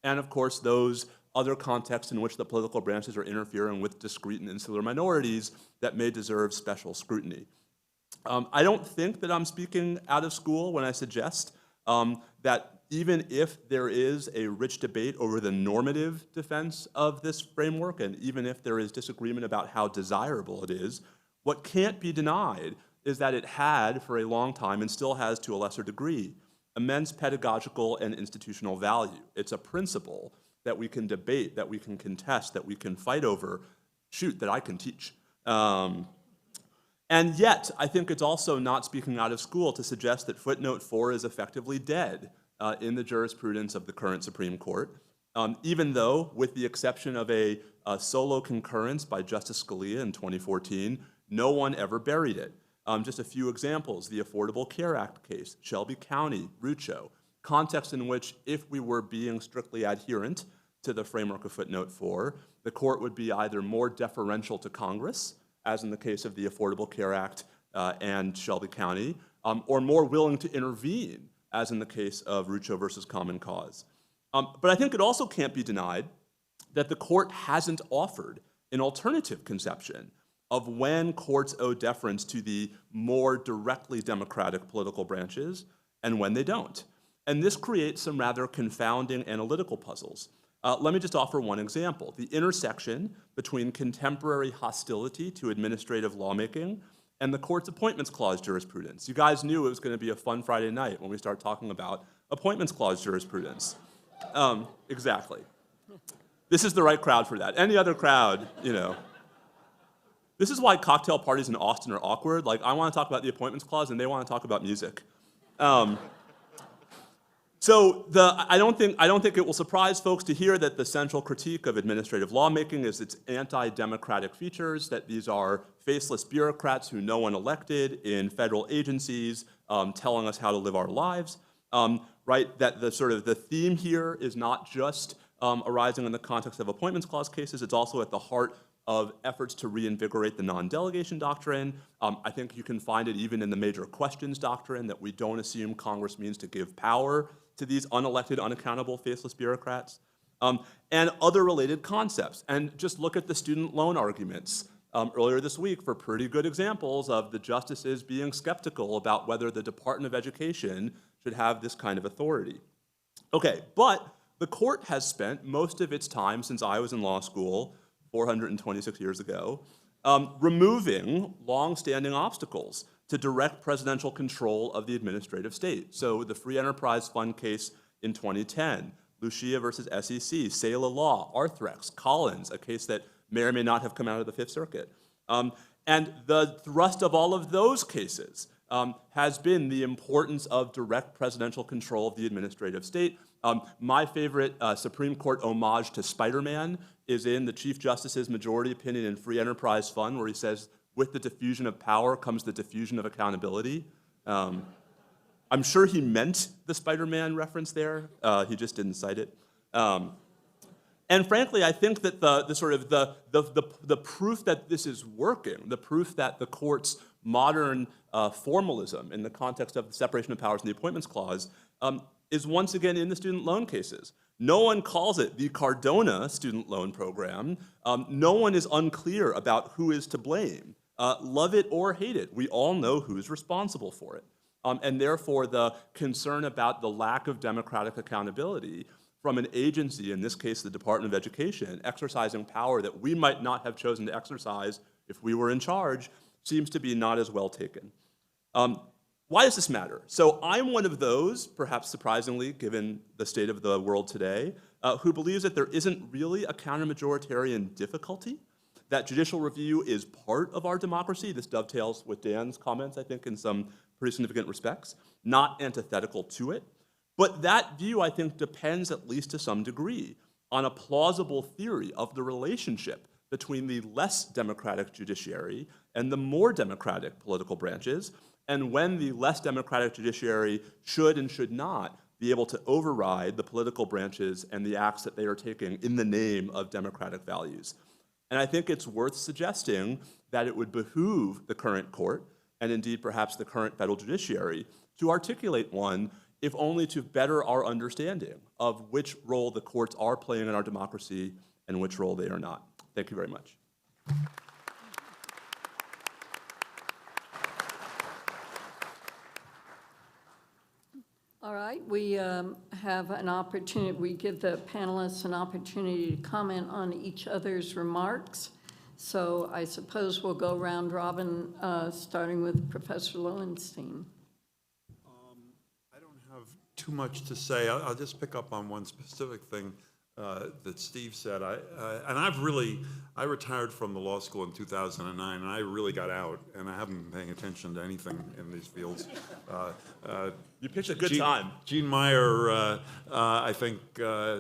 and of course those other contexts in which the political branches are interfering with discrete and insular minorities that may deserve special scrutiny. I don't think that I'm speaking out of school when I suggest that even if there is a rich debate over the normative defense of this framework, and even if there is disagreement about how desirable it is, what can't be denied is that it had for a long time, and still has to a lesser degree, immense pedagogical and institutional value. It's a principle that we can debate, that we can contest, that we can fight over, shoot, that I can teach. And yet, I think it's also not speaking out of school to suggest that footnote 4 is effectively dead in the jurisprudence of the current Supreme Court, even though, with the exception of a solo concurrence by Justice Scalia in 2014, no one ever buried it. Just a few examples: the Affordable Care Act case, Shelby County, Rucho, context in which if we were being strictly adherent to the framework of footnote 4, the court would be either more deferential to Congress, as in the case of the Affordable Care Act and Shelby County, or more willing to intervene, as in the case of Rucho versus Common Cause. But I think it also can't be denied that the court hasn't offered an alternative conception of when courts owe deference to the more directly democratic political branches and when they don't. And this creates some rather confounding analytical puzzles. Let me just offer one example: the intersection between contemporary hostility to administrative lawmaking and the court's Appointments Clause jurisprudence. You guys knew it was going to be a fun Friday night when we start talking about Appointments Clause jurisprudence. Exactly. This is the right crowd for that. Any other crowd, you know. This is why cocktail parties in Austin are awkward. Like, I want to talk about the Appointments Clause, and they want to talk about music. So I don't think it will surprise folks to hear that the central critique of administrative lawmaking is its anti-democratic features, that these are faceless bureaucrats who no one elected in federal agencies telling us how to live our lives, right? That the theme here is not just arising in the context of Appointments Clause cases, it's also at the heart of efforts to reinvigorate the non-delegation doctrine. I think you can find it even in the major questions doctrine, that we don't assume Congress means to give power to these unelected, unaccountable, faceless bureaucrats, and other related concepts. And just look at the student loan arguments earlier this week for pretty good examples of the justices being skeptical about whether the Department of Education should have this kind of authority. Okay, but the court has spent most of its time since I was in law school 426 years ago, removing long-standing obstacles to direct presidential control of the administrative state. So the Free Enterprise Fund case in 2010, Lucia versus SEC, Sela Law, Arthrex, Collins, a case that may or may not have come out of the Fifth Circuit. And the thrust of all of those cases has been the importance of direct presidential control of the administrative state. My favorite Supreme Court homage to Spider-Man is in the Chief Justice's majority opinion in Free Enterprise Fund, where he says, with the diffusion of power comes the diffusion of accountability. I'm sure he meant the Spider-Man reference there. He just didn't cite it. And frankly, I think that the proof that this is working, the proof that the court's modern formalism in the context of the separation of powers and the Appointments Clause is once again in the student loan cases. No one calls it the Cardona student loan program. No one is unclear about who is to blame. Love it or hate it, we all know who's responsible for it. And therefore, the concern about the lack of democratic accountability from an agency, in this case the Department of Education, exercising power that we might not have chosen to exercise if we were in charge, seems to be not as well taken. Why does this matter? So I'm one of those, perhaps surprisingly, given the state of the world today, who believes that there isn't really a counter-majoritarian difficulty, that judicial review is part of our democracy. This dovetails with Dan's comments, I think, in some pretty significant respects, not antithetical to it. But that view, I think, depends, at least to some degree, on a plausible theory of the relationship between the less democratic judiciary and the more democratic political branches, and when the less democratic judiciary should and should not be able to override the political branches and the acts that they are taking in the name of democratic values. And I think it's worth suggesting that it would behoove the current court, and indeed perhaps the current federal judiciary, to articulate one, if only to better our understanding of which role the courts are playing in our democracy and which role they are not. Thank you very much. All right, we have an opportunity, we give the panelists an opportunity to comment on each other's remarks. So I suppose we'll go round robin, starting with Professor Lowenstein. I don't have too much to say. I'll just pick up on one specific thing that Steve said. I retired from the law school in 2009, and I really got out, and I haven't been paying attention to anything in these fields. You picked a good time. Gene Meyer, I think,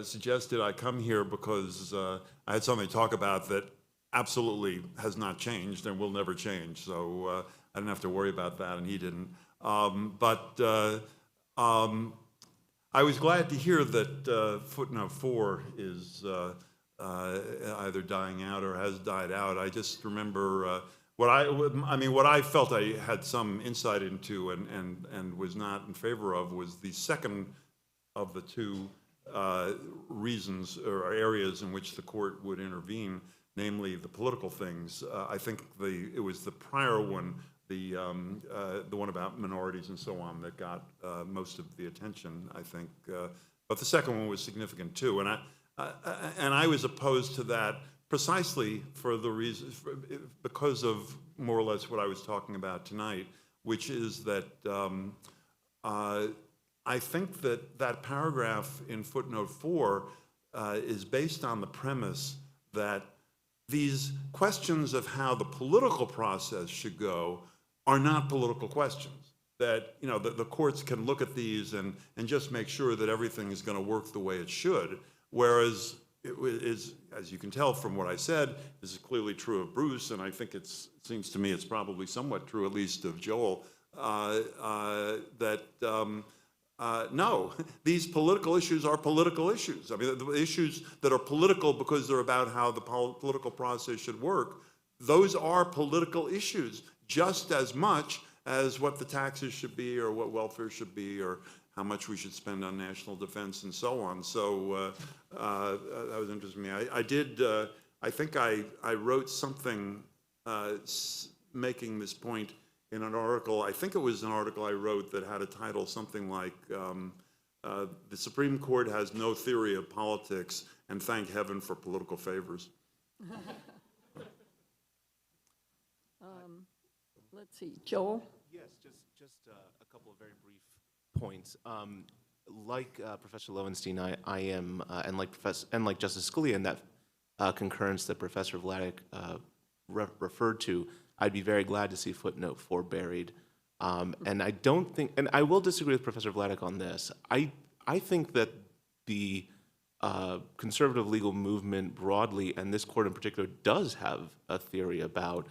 suggested I come here because I had something to talk about that absolutely has not changed and will never change. So I didn't have to worry about that, and he didn't. I was glad to hear that footnote 4 is either dying out or has died out. I just remember what I felt I had some insight into and was not in favor of was the second of the two reasons or areas in which the court would intervene, namely the political things. I think it was the prior one, the one about minorities and so on, that got most of the attention, I think. But the second one was significant too, and I was opposed to that precisely for the reason, because of more or less what I was talking about tonight, which is that I think that paragraph in footnote 4 is based on the premise that these questions of how the political process should go are not political questions. That, you know, the courts can look at these and just make sure that everything is going to work the way it should, whereas it is, as you can tell from what I said, this is clearly true of Bruce, and I think it seems to me it's probably somewhat true, at least of Joel, no, these political issues are political issues. I mean, the issues that are political because they're about how the political process should work, those are political issues just as much as what the taxes should be or what welfare should be or how much we should spend on national defense and so on. So that was interesting to me. I think I wrote something making this point in an article. I think it was an article I wrote that had a title something like, the Supreme Court has no theory of politics, and thank heaven for political favors. Let's see, Joel? Yes, just a couple of very brief points. Like Professor Lowenstein, I am, and like Justice Scalia in that concurrence that Professor Vladeck referred to, I'd be very glad to see footnote 4 buried. And I don't think, and I will disagree with Professor Vladeck on this. I think that the conservative legal movement broadly, and this court in particular, does have a theory about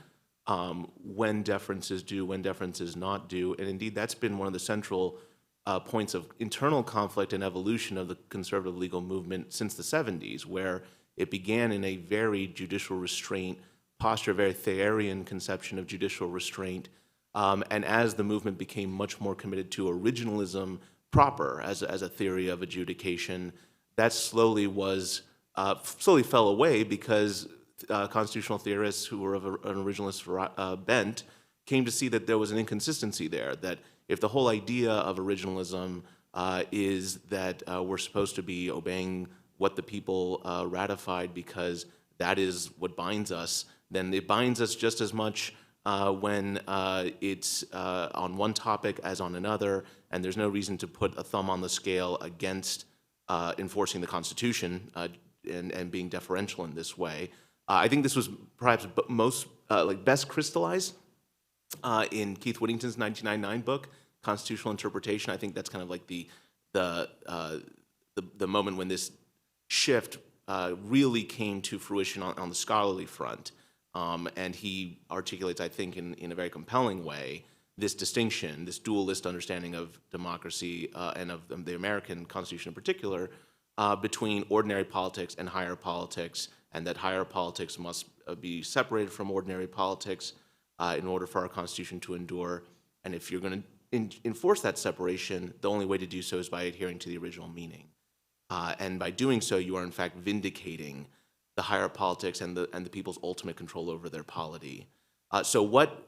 when deference is due, when deference is not due. And indeed, that's been one of the central points of internal conflict and evolution of the conservative legal movement since the 70s, where it began in a very judicial restraint posture, a very Thayerian conception of judicial restraint. And as the movement became much more committed to originalism proper as a theory of adjudication, that slowly fell away because constitutional theorists who were of an originalist bent came to see that there was an inconsistency there, that if the whole idea of originalism is that we're supposed to be obeying what the people ratified because that is what binds us, then it binds us just as much when it's on one topic as on another, and there's no reason to put a thumb on the scale against enforcing the Constitution and being deferential in this way. I think this was perhaps most best crystallized in Keith Whittington's 1999 book, Constitutional Interpretation. I think that's kind of like the moment when this shift really came to fruition on the scholarly front. And he articulates, I think, in a very compelling way, this distinction, this dualist understanding of democracy and of the American Constitution in particular, between ordinary politics and higher politics, and that higher politics must be separated from ordinary politics in order for our Constitution to endure. And if you're going to enforce that separation, the only way to do so is by adhering to the original meaning. And by doing so, you are in fact vindicating the higher politics and the people's ultimate control over their polity. So what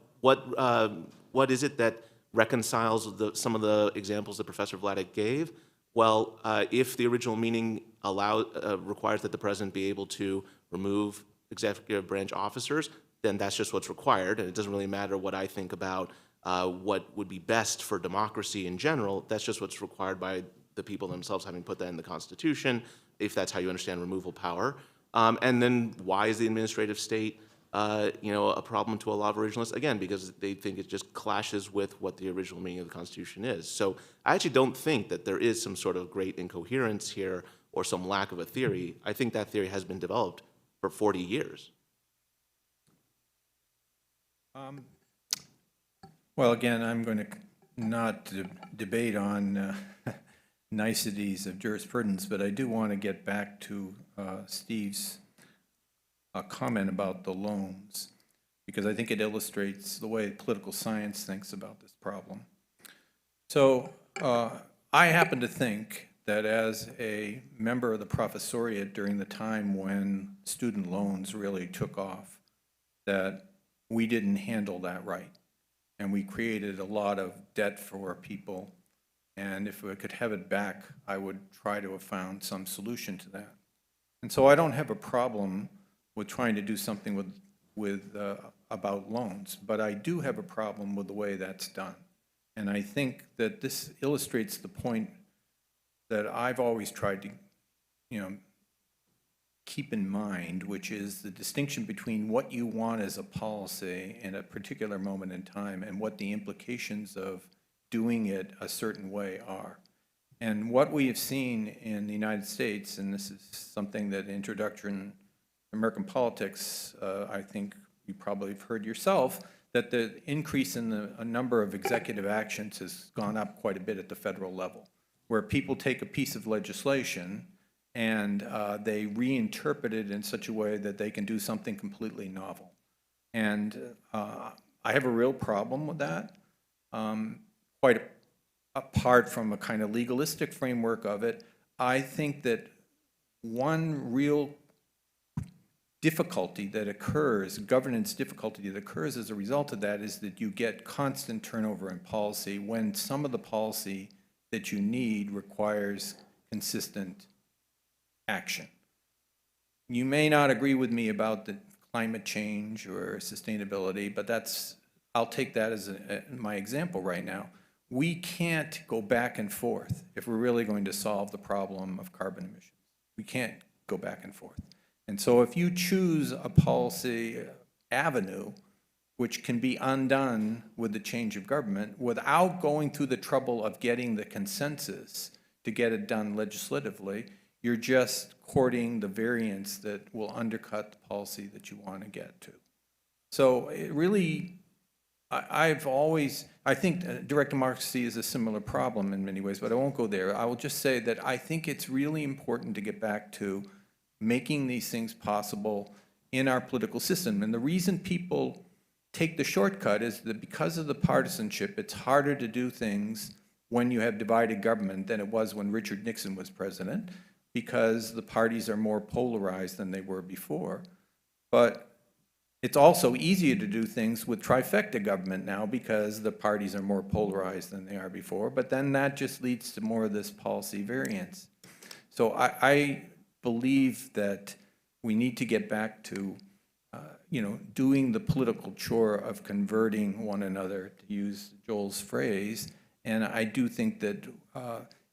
is it that reconciles some of the examples that Professor Vladeck gave? Well, if the original meaning requires that the president be able to remove executive branch officers, then that's just what's required, and it doesn't really matter what I think about what would be best for democracy in general. That's just what's required by the people themselves, having put that in the Constitution, if that's how you understand removal power. And then why is the administrative state a problem to a lot of originalists? Again, because they think it just clashes with what the original meaning of the Constitution is. So I actually don't think that there is some sort of great incoherence here or some lack of a theory. I think that theory has been developed for 40 years. Well, again, I'm going to not debate on niceties of jurisprudence, but I do want to get back to Steve's comment about the loans, because I think it illustrates the way political science thinks about this problem. So I happen to think that as a member of the professoriate during the time when student loans really took off, that we didn't handle that right. And we created a lot of debt for people. And if we could have it back, I would try to have found some solution to that. And so I don't have a problem with trying to do something about loans, but I do have a problem with the way that's done. And I think that this illustrates the point that I've always tried to, keep in mind, which is the distinction between what you want as a policy in a particular moment in time and what the implications of doing it a certain way are. And what we have seen in the United States, and this is something that Introduction to American Politics, I think you probably have heard yourself, that the increase in the number of executive actions has gone up quite a bit at the federal level, where people take a piece of legislation and they reinterpret it in such a way that they can do something completely novel. And I have a real problem with that, quite apart from a kind of legalistic framework of it. I think that one real difficulty that occurs, governance difficulty that occurs as a result of that, is that you get constant turnover in policy when some of the policy that you need requires consistent action. You may not agree with me about the climate change or sustainability, but I'll take that as my example right now. We can't go back and forth if we're really going to solve the problem of carbon emissions. We can't go back and forth. And so if you choose a policy avenue which can be undone with the change of government without going through the trouble of getting the consensus to get it done legislatively, you're just courting the variance that will undercut the policy that you want to get to. So it really, I think direct democracy is a similar problem in many ways, but I won't go there. I will just say that I think it's really important to get back to making these things possible in our political system. And the reason people take the shortcut is that because of the partisanship, it's harder to do things when you have divided government than it was when Richard Nixon was president, because the parties are more polarized than they were before. But It's also easier to do things with trifecta government now because the parties are more polarized than they are before, but then that just leads to more of this policy variance. So I believe that we need to get back to, doing the political chore of converting one another, to use Joel's phrase. And I do think that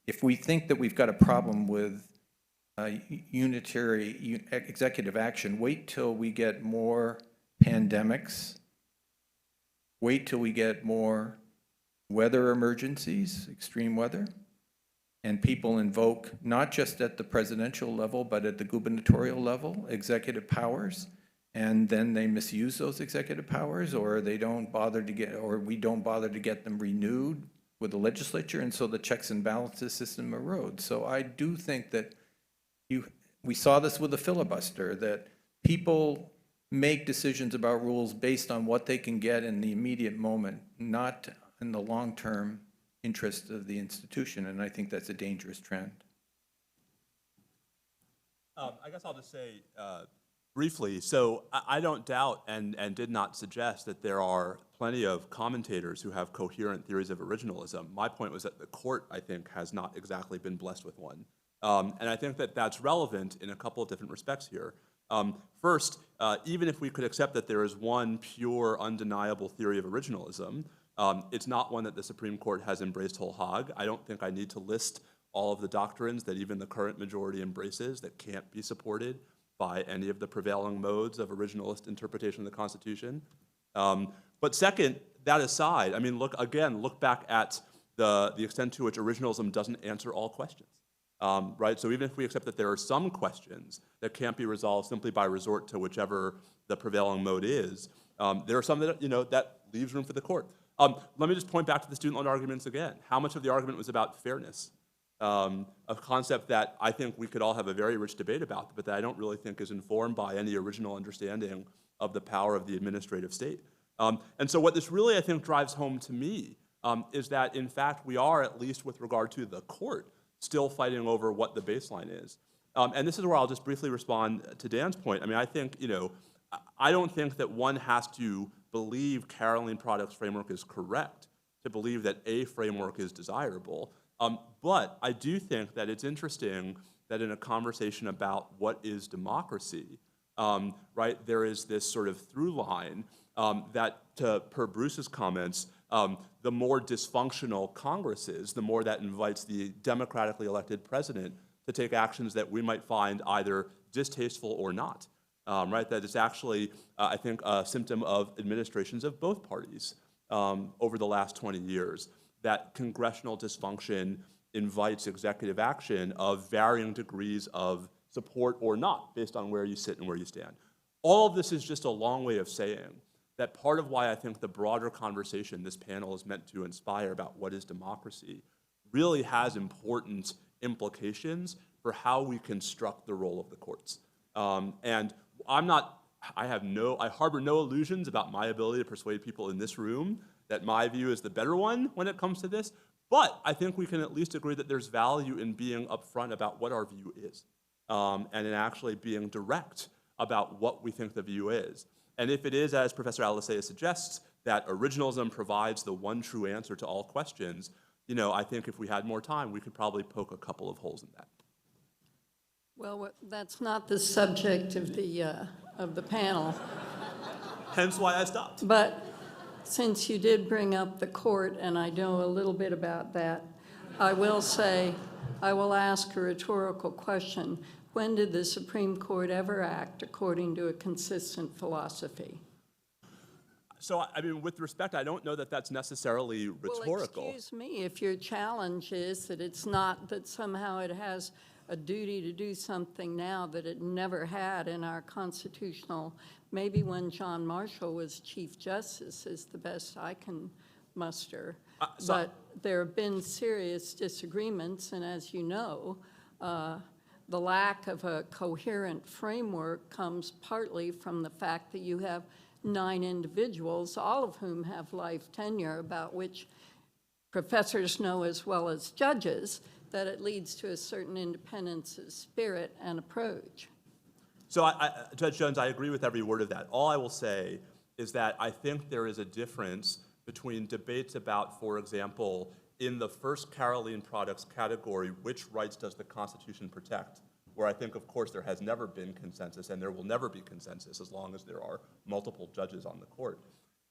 if we think that we've got a problem with unitary executive action, wait till we get more pandemics, wait till we get more weather emergencies, extreme weather, and people invoke, not just at the presidential level, but at the gubernatorial level, executive powers, and then they misuse those executive powers, or they don't bother to get, or we don't bother to get them renewed with the legislature, and so the checks and balances system erodes. So I do think that we saw this with the filibuster, that people make decisions about rules based on what they can get in the immediate moment, not in the long-term interest of the institution, and I think that's a dangerous trend. I guess I'll just say briefly, so I don't doubt and did not suggest that there are plenty of commentators who have coherent theories of originalism. My point was that the court, I think, has not exactly been blessed with one. And I think that that's relevant in a couple of different respects here. First, even if we could accept that there is one pure, undeniable theory of originalism, it's not one that the Supreme Court has embraced whole hog. I don't think I need to list all of the doctrines that even the current majority embraces that can't be supported by any of the prevailing modes of originalist interpretation of the Constitution. But second, that aside, I mean, look back at the extent to which originalism doesn't answer all questions. Right? So even if we accept that there are some questions that can't be resolved simply by resort to whichever the prevailing mode is, there are some that, that leaves room for the court. Let me just point back to the student loan arguments again. How much of the argument was about fairness? A concept that I think we could all have a very rich debate about, but that I don't really think is informed by any original understanding of the power of the administrative state. And so what this really, I think, drives home to me is that, in fact, we are, at least with regard to the court, still fighting over what the baseline is. And this is where I'll just briefly respond to Dan's point. I mean, I think, I don't think that one has to believe Caroline Product's framework is correct to believe that a framework is desirable. But I do think that it's interesting that in a conversation about what is democracy, right, there is this sort of through line that, per Bruce's comments, the more dysfunctional Congress is, the more that invites the democratically elected president to take actions that we might find either distasteful or not, right? That is actually, I think, a symptom of administrations of both parties over the last 20 years, that congressional dysfunction invites executive action of varying degrees of support or not, based on where you sit and where you stand. All of this is just a long way of saying that part of why I think the broader conversation this panel is meant to inspire about what is democracy really has important implications for how we construct the role of the courts. And I harbor no illusions about my ability to persuade people in this room that my view is the better one when it comes to this, but I think we can at least agree that there's value in being upfront about what our view is, and in actually being direct about what we think the view is. And if it is, as Professor Alicea suggests, that originalism provides the one true answer to all questions, I think if we had more time, we could probably poke a couple of holes in that. Well, that's not the subject of the panel. Hence why I stopped. But since you did bring up the court, and I know a little bit about that, I will ask a rhetorical question. When did the Supreme Court ever act according to a consistent philosophy? So, I mean, with respect, I don't know that that's necessarily rhetorical. Well, excuse me, if your challenge is that it's not, that somehow it has a duty to do something now that it never had in our constitutional, maybe when John Marshall was Chief Justice is the best I can muster. But there have been serious disagreements, and as you know, the lack of a coherent framework comes partly from the fact that you have 9 individuals, all of whom have life tenure, about which professors know as well as judges, that it leads to a certain independence of spirit and approach. So, Judge Jones, I agree with every word of that. All I will say is that I think there is a difference between debates about, for example, in the first Caroline products category, which rights does the Constitution protect? Where I think, of course, there has never been consensus, and there will never be consensus as long as there are multiple judges on the court.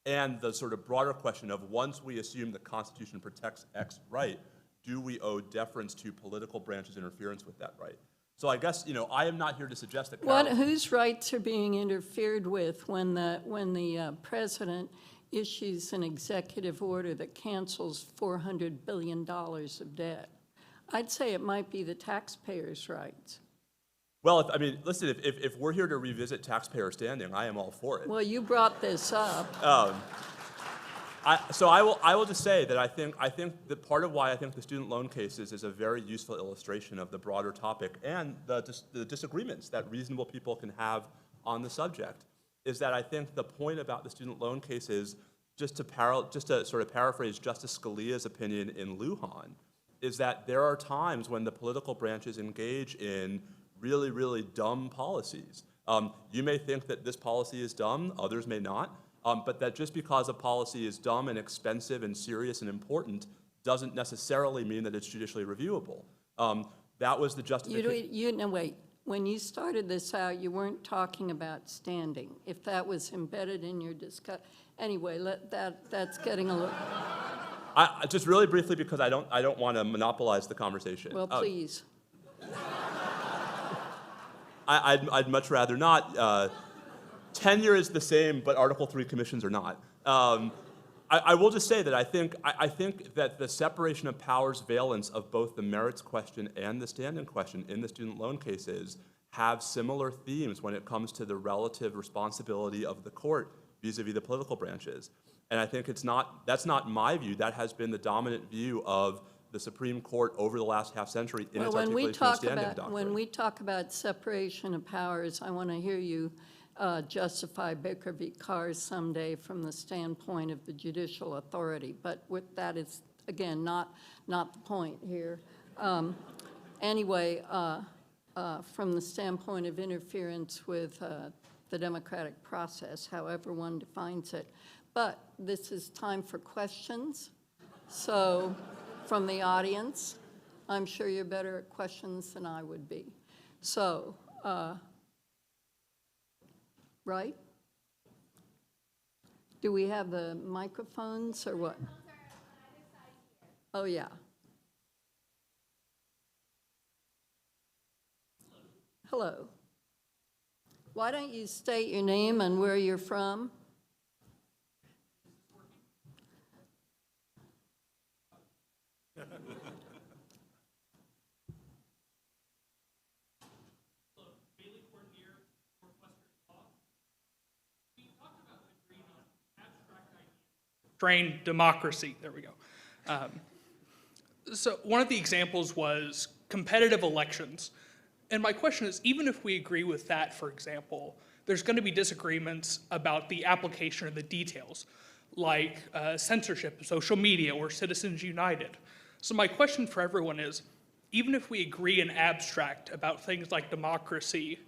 And the sort of broader question of, once we assume the Constitution protects X right, do we owe deference to political branches' interference with that right? So I guess, I am not here to suggest that Whose rights are being interfered with when the president issues an executive order that cancels $400 billion of debt? I'd say it might be the taxpayers' rights. Well, listen, if we're here to revisit taxpayer standing, I am all for it. Well, you brought this up. So I will just say that I think that part of why I think the student loan cases is a very useful illustration of the broader topic and the disagreements that reasonable people can have on the subject is that I think the point about the student loan cases, just to sort of paraphrase Justice Scalia's opinion in Lujan, is that there are times when the political branches engage in really, really dumb policies. You may think that this policy is dumb, others may not, but that just because a policy is dumb and expensive and serious and important doesn't necessarily mean that it's judicially reviewable. That was the justification. No, wait. When you started this out, you weren't talking about standing. If that was embedded in your discussion, anyway, that's getting a little. Just really briefly, because I don't want to monopolize the conversation. Well, please. I'd much rather not. Tenure is the same, but Article III commissions are not. I will just say that I think that the separation of powers valence of both the merits question and the standing question in the student loan cases have similar themes when it comes to the relative responsibility of the court vis-a-vis the political branches. And I think that's not my view. That has been the dominant view of the Supreme Court over the last half century in its articulation of standing doctrine. When we talk about separation of powers, I want to hear you justify Baker v. Carr someday from the standpoint of the judicial authority. But that is, again, not the point here. Anyway, from the standpoint of interference with the democratic process, however one defines it. But this is time for questions. So from the audience, I'm sure you're better at questions than I would be. So, right? Do we have the microphones or what? Oh, yeah. Hello. Why don't you state your name and where you're from? Strained democracy. There we go. So one of the examples was competitive elections. And my question is, even if we agree with that, for example, there's going to be disagreements about the application of the details, like censorship, social media, or Citizens United. So my question for everyone is, even if we agree in abstract about things like democracy,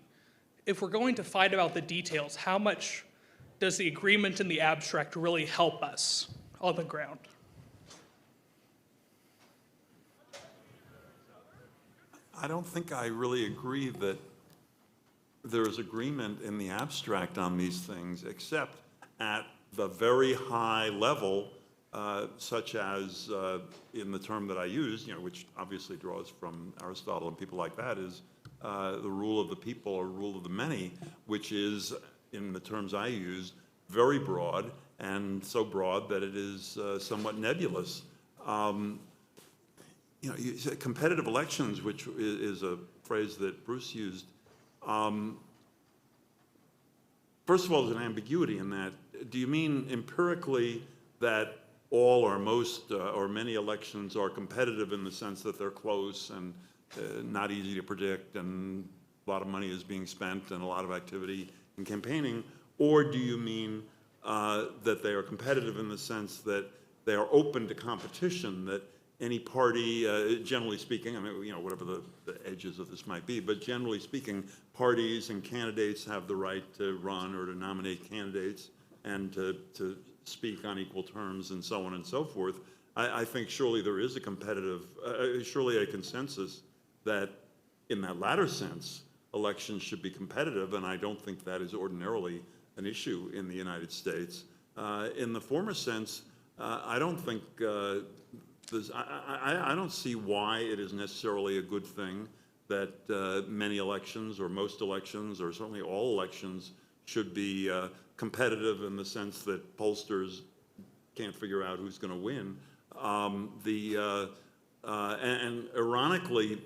if we're going to fight about the details, how much does the agreement in the abstract really help us on the ground? I don't think I really agree that there is agreement in the abstract on these things, except at the very high level, such as in the term that I use, which obviously draws from Aristotle and people like that, is the rule of the people or rule of the many, which is, in the terms I use, very broad, and so broad that it is somewhat nebulous. You said competitive elections, which is a phrase that Bruce used. First of all, there's an ambiguity in that. Do you mean empirically that all or most or many elections are competitive in the sense that they're close and not easy to predict and a lot of money is being spent and a lot of activity in campaigning? Or do you mean that they are competitive in the sense that they are open to competition, that any party, generally speaking, I mean, you know, whatever the edges of this might be, but generally speaking, parties and candidates have the right to run or to nominate candidates and to speak on equal terms and so on and so forth. I think surely there is a competitive, surely a consensus that in that latter sense, elections should be competitive, and I don't think that is ordinarily an issue in the United States. In the former sense, I don't think I don't see why it is necessarily a good thing that many elections or most elections or certainly all elections should be competitive in the sense that pollsters can't figure out who's going to win. And ironically,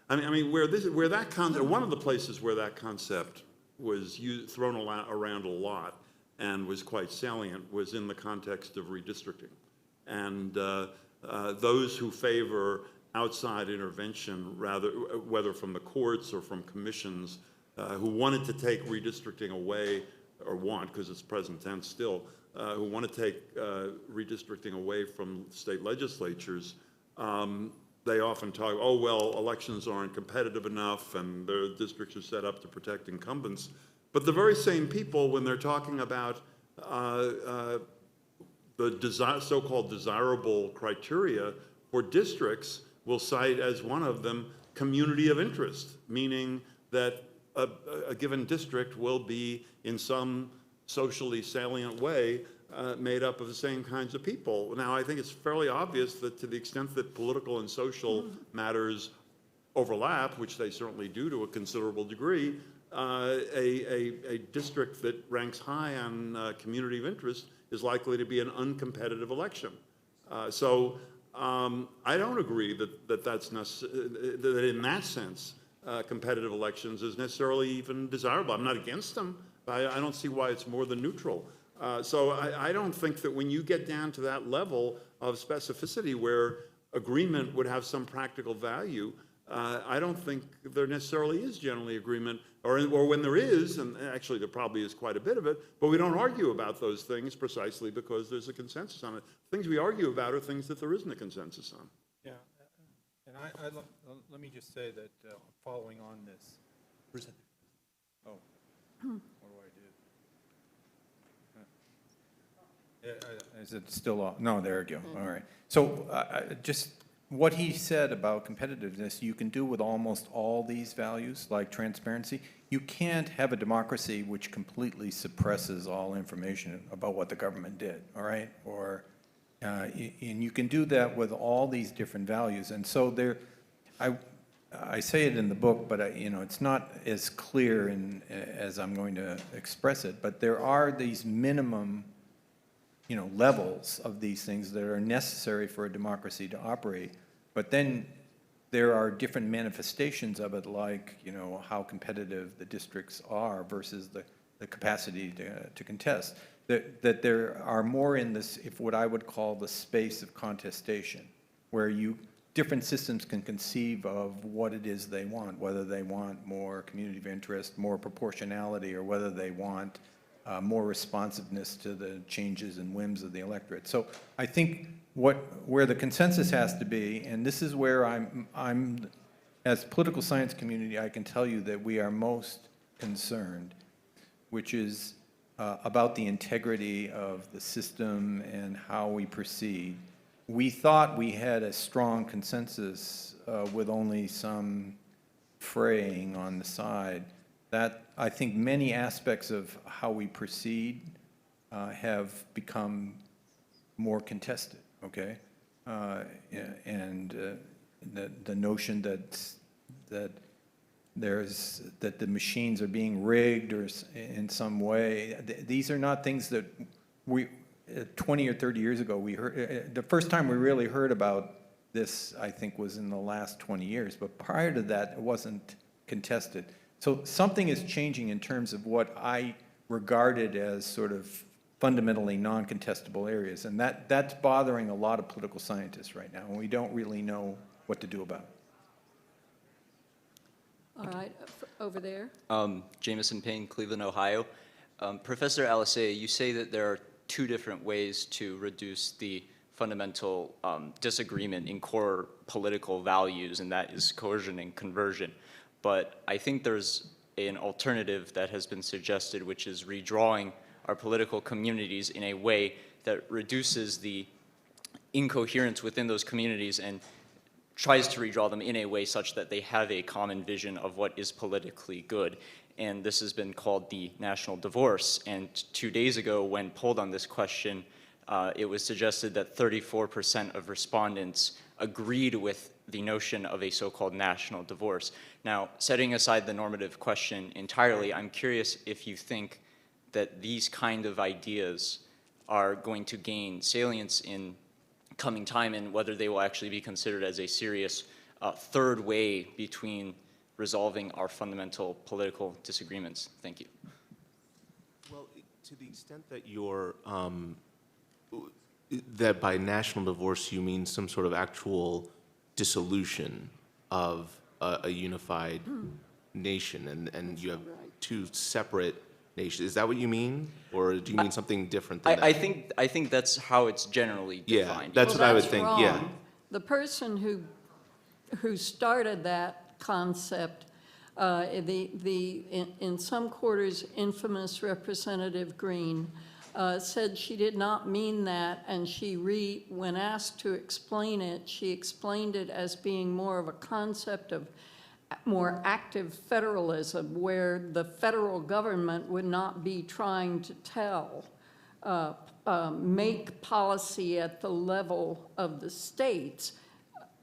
I mean, where that concept, one of the places where that concept was thrown around a lot and was quite salient was in the context of redistricting. And those who favor outside intervention, rather, whether from the courts or from commissions, who wanted to take redistricting away, or want, because it's present tense still, who want to take redistricting away from state legislatures, they often talk, oh, well, elections aren't competitive enough and their districts are set up to protect incumbents. But the very same people, when they're talking about the so-called desirable criteria for districts, will cite as one of them community of interest, meaning that a given district will be in some socially salient way made up of the same kinds of people. Now, I think it's fairly obvious that to the extent that political and social matters overlap, which they certainly do to a considerable degree, a district that ranks high on community of interest is likely to be an uncompetitive election. So I don't agree that in that sense, competitive elections is necessarily even desirable. I'm not against them, but I don't see why it's more than neutral. So I don't think that when you get down to that level of specificity where agreement would have some practical value, I don't think there necessarily is generally agreement, or when there is, and actually there probably is quite a bit of it, but we don't argue about those things precisely because there's a consensus on it. Things we argue about are things that there isn't a consensus on. Yeah, and let me just say that following on this. Oh, what do I do? Is it still off? No, there we go. All right. So just what he said about competitiveness, you can do with almost all these values, like transparency. You can't have a democracy which completely suppresses all information about what the government did, all right? Or, and you can do that with all these different values. And so there, I say it in the book, but it's not as clear as I'm going to express it, but there are these minimum levels of these things that are necessary for a democracy to operate. But then there are different manifestations of it, like, how competitive the districts are versus the capacity to contest. That there are more in this, if what I would call the space of contestation, where different systems can conceive of what it is they want, whether they want more community of interest, more proportionality, or whether they want more responsiveness to the changes and whims of the electorate. So I think where the consensus has to be, and this is where I'm as a political science community, I can tell you that we are most concerned, which is about the integrity of the system and how we proceed. We thought we had a strong consensus with only some fraying on the side. That I think many aspects of how we proceed have become more contested, okay? And the notion that the machines are being rigged or in some way, these are not things that we 20 or 30 years ago we heard. The first time we really heard about this, I think, was in the last 20 years, but prior to that, it wasn't contested. So something is changing in terms of what I regarded as sort of fundamentally non-contestable areas, and that's bothering a lot of political scientists right now, and we don't really know what to do about it. All right, over there. Jameson Payne, Cleveland, Ohio. Professor Alicea, you say that there are two different ways to reduce the fundamental disagreement in core political values, and that is coercion and conversion. But I think there's an alternative that has been suggested, which is redrawing our political communities in a way that reduces the incoherence within those communities and tries to redraw them in a way such that they have a common vision of what is politically good. And this has been called the national divorce. And 2 days ago, when polled on this question, it was suggested that 34% of respondents agreed with the notion of a so-called national divorce. Now, setting aside the normative question entirely, I'm curious if you think that these kind of ideas are going to gain salience in coming time, and whether they will actually be considered as a serious third way between resolving our fundamental political disagreements. Thank you. Well, to the extent that you're, that by national divorce you mean some sort of actual dissolution of a unified nation, and you have two separate nations. Is that what you mean? Or do you mean something different than that? I think that's how it's generally defined. Yeah, that's what I would that's think, wrong. yeah. The person who started that concept, in some quarters infamous Representative Green, said she did not mean that, and when asked to explain it, she explained it as being more of a concept of more active federalism, where the federal government would not be trying to make policy at the level of the states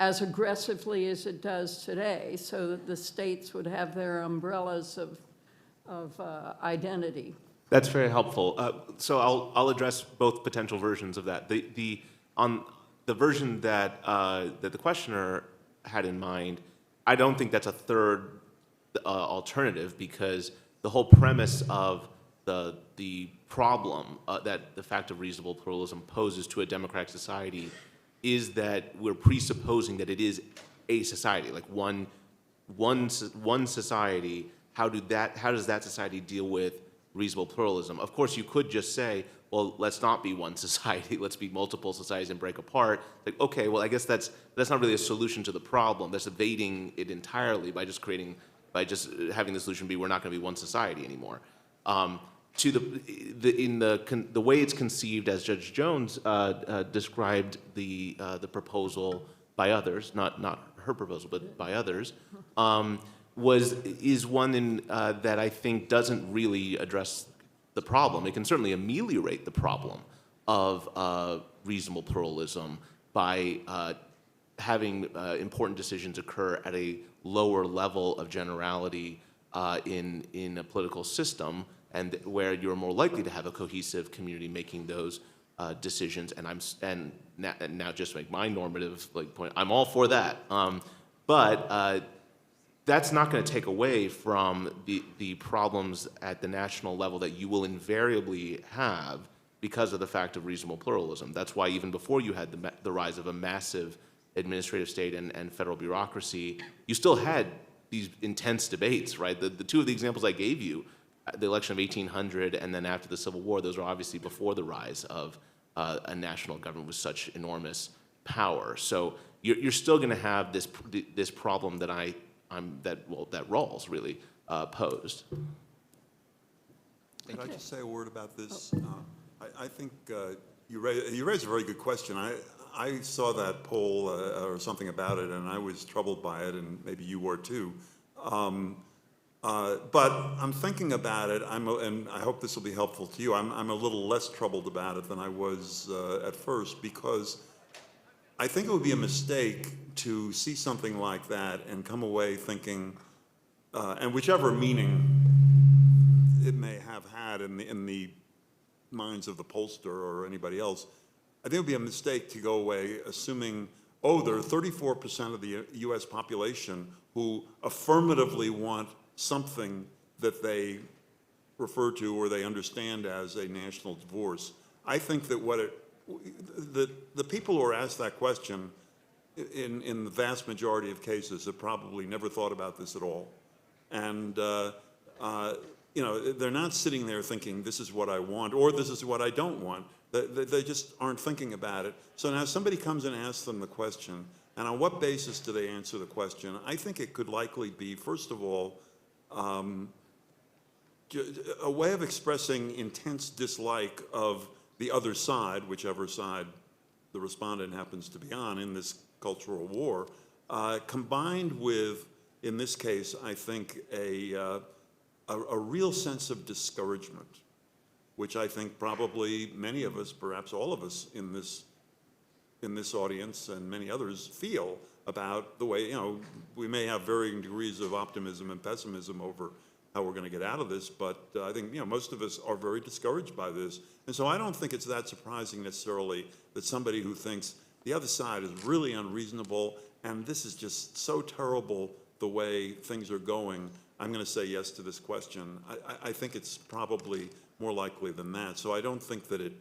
as aggressively as it does today, so that the states would have their umbrellas of identity. That's very helpful. So I'll address both potential versions of that. On the version that the questioner had in mind, I don't think that's a third alternative, because the whole premise of the problem that the fact of reasonable pluralism poses to a democratic society is that we're presupposing that it is a society, like one society. How does that society deal with reasonable pluralism? Of course, you could just say, well, let's not be one society, let's be multiple societies and break apart. Like, okay, well, I guess that's not really a solution to the problem. That's evading it entirely by just having the solution be we're not going to be one society anymore. The way it's conceived, as Judge Jones described the proposal by others, not her proposal, but by others, is one that I think doesn't really address the problem. It can certainly ameliorate the problem of reasonable pluralism by having important decisions occur at a lower level of generality in a political system, and where you're more likely to have a cohesive community making those decisions. And now just to make my normative point, I'm all for that. But that's not going to take away from the problems at the national level that you will invariably have because of the fact of reasonable pluralism. That's why even before you had the rise of a massive administrative state and federal bureaucracy, you still had these intense debates, right? The two of the examples I gave you, the election of 1800 and then after the Civil War, those are obviously before the rise of a national government with such enormous power. So you're still going to have this problem that that Rawls really posed. Could I just say a word about this? I think you raised a very good question. I saw that poll or something about it, and I was troubled by it, and maybe you were too. But I'm thinking about it, and I hope this will be helpful to you. I'm a little less troubled about it than I was at first, because I think it would be a mistake to see something like that and come away thinking, and whichever meaning it may have had in the minds of the pollster or anybody else, I think it would be a mistake to go away assuming, oh, there are 34% of the U.S. population who affirmatively want something that they refer to or they understand as a national divorce. I think that the people who are asked that question in the vast majority of cases have probably never thought about this at all. And they're not sitting there thinking this is what I want or this is what I don't want. They just aren't thinking about it. So now somebody comes and asks them the question, and on what basis do they answer the question? I think it could likely be, first of all, a way of expressing intense dislike of the other side, whichever side the respondent happens to be on in this cultural war, combined with, in this case, I think, a real sense of discouragement, which I think probably many of us, perhaps all of us in this audience and many others feel about the way, we may have varying degrees of optimism and pessimism over how we're going to get out of this, but I think, most of us are very discouraged by this. And so I don't think it's that surprising necessarily that somebody who thinks the other side is really unreasonable and this is just so terrible the way things are going, I'm going to say yes to this question. I think it's probably more likely than that. So I don't think that it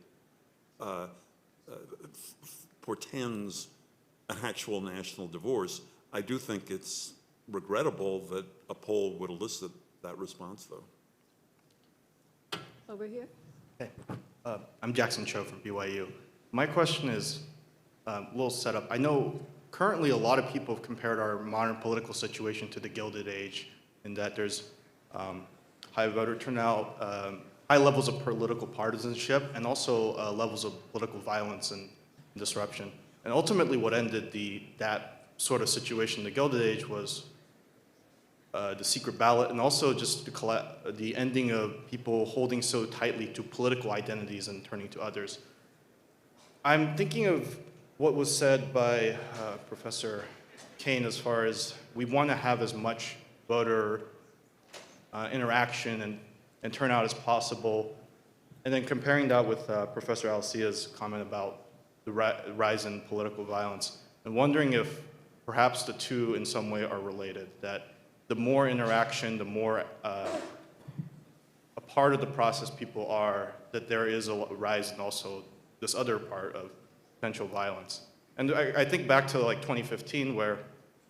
portends an actual national divorce. I do think it's regrettable that a poll would elicit that response, though. Over here. Hey, I'm Jackson Cho from BYU. My question is a little setup. I know currently a lot of people have compared our modern political situation to the Gilded Age in that there's high voter turnout, high levels of political partisanship, and also levels of political violence and disruption. And ultimately what ended that sort of situation in the Gilded Age was the secret ballot, and also just the ending of people holding so tightly to political identities and turning to others. I'm thinking of what was said by Professor Kane as far as we want to have as much voter interaction and turnout as possible, and then comparing that with Professor Alicea's comment about the rise in political violence, and wondering if perhaps the two in some way are related, that the more interaction, the more a part of the process people are, that there is a rise in also this other part of potential violence. And I think back to like 2015 where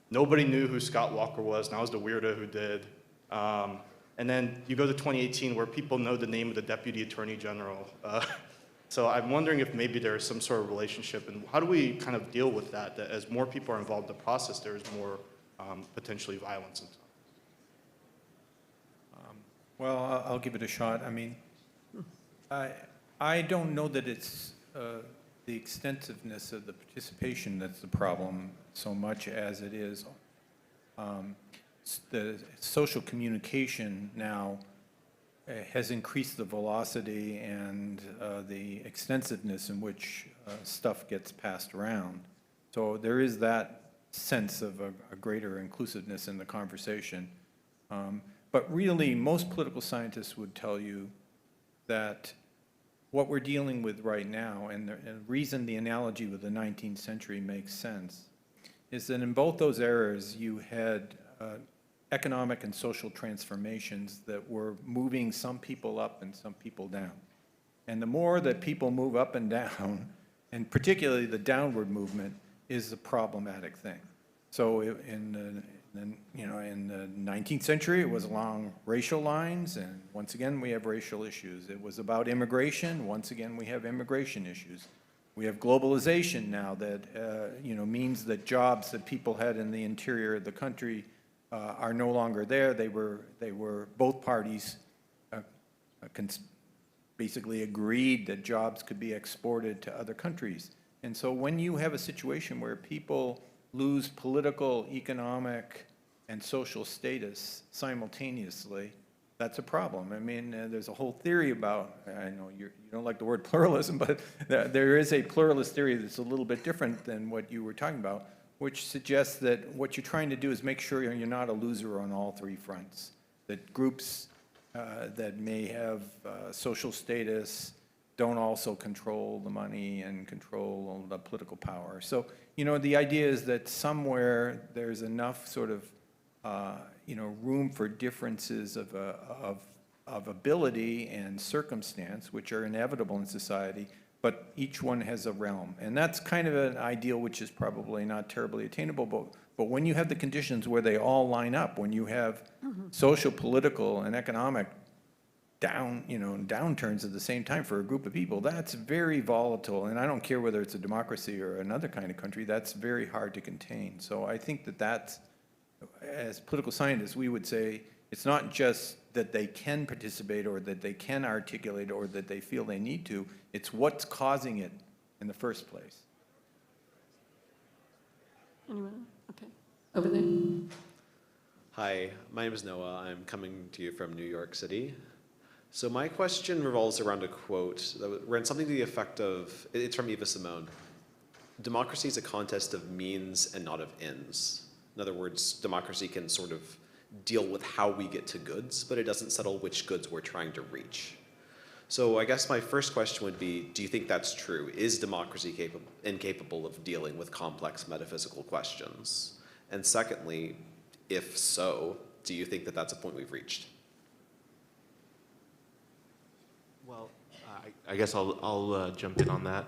nobody knew who Scott Walker was, and I was the weirdo who did. And then you go to 2018 where people know the name of the Deputy Attorney General. So I'm wondering if maybe there's some sort of relationship, and how do we kind of deal with that as more people are involved in the process, there's more potentially violence and stuff. Well, I'll give it a shot. I mean, I don't know that it's the extensiveness of the participation that's the problem so much as it is the social communication now has increased the velocity and the extensiveness in which stuff gets passed around. So there is that sense of a greater inclusiveness in the conversation. But really, most political scientists would tell you that what we're dealing with right now, and the reason the analogy with the 19th century makes sense, is that in both those eras you had economic and social transformations that were moving some people up and some people down. And the more that people move up and down, and particularly the downward movement, is a problematic thing. So in the 19th century, it was along racial lines, and once again, we have racial issues. It was about immigration. Once again, we have immigration issues. We have globalization now that means that jobs that people had in the interior of the country are no longer there. They were both parties basically agreed that jobs could be exported to other countries. And so when you have a situation where people lose political, economic, and social status simultaneously, that's a problem. I mean, there's a whole theory about, I know you don't like the word pluralism, but there is a pluralist theory that's a little bit different than what you were talking about, which suggests that what you're trying to do is make sure you're not a loser on all three fronts, that groups that may have social status don't also control the money and control the political power. So, the idea is that somewhere there's enough sort of, room for differences of ability and circumstance, which are inevitable in society, but each one has a realm. And that's kind of an ideal which is probably not terribly attainable, but when you have the conditions where they all line up, when you have social, political, and economic downturns at the same time for a group of people. That's very volatile, and I don't care whether it's a democracy or another kind of country, that's very hard to contain. So I think that's, as political scientists, we would say, it's not just that they can participate or that they can articulate or that they feel they need to, it's what's causing it in the first place. Anyone? Okay. Over there. Hi, my name is Noah. I'm coming to you from New York City. So my question revolves around a quote that ran something to the effect of, it's from Eva Simone, democracy is a contest of means and not of ends. In other words, democracy can sort of deal with how we get to goods, but it doesn't settle which goods we're trying to reach. So I guess my first question would be, do you think that's true? Is democracy incapable of dealing with complex metaphysical questions? And secondly, if so, do you think that that's a point we've reached? Well, I guess I'll jump in on that.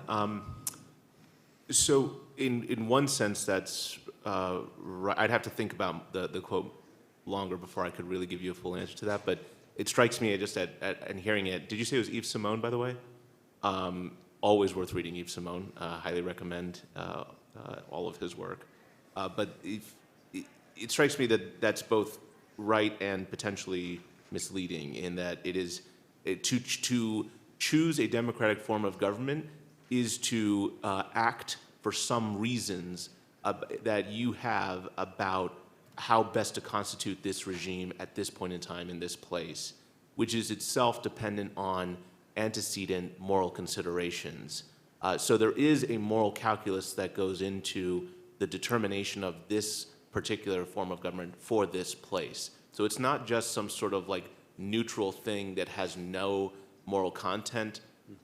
So in one sense, that's right. I'd have to think about the quote longer before I could really give you a full answer to that. But it strikes me just at hearing it. Did you say it was Yves Simon, by the way? Always worth reading Yves Simon. Highly recommend all of his work. But it strikes me that that's both right and potentially misleading in that it is to choose a democratic form of government is to act for some reasons that you have about how best to constitute this regime at this point in time in this place, which is itself dependent on antecedent moral considerations. So there is a moral calculus that goes into the determination of this particular form of government for this place. So it's not just some sort of like neutral thing that has no moral content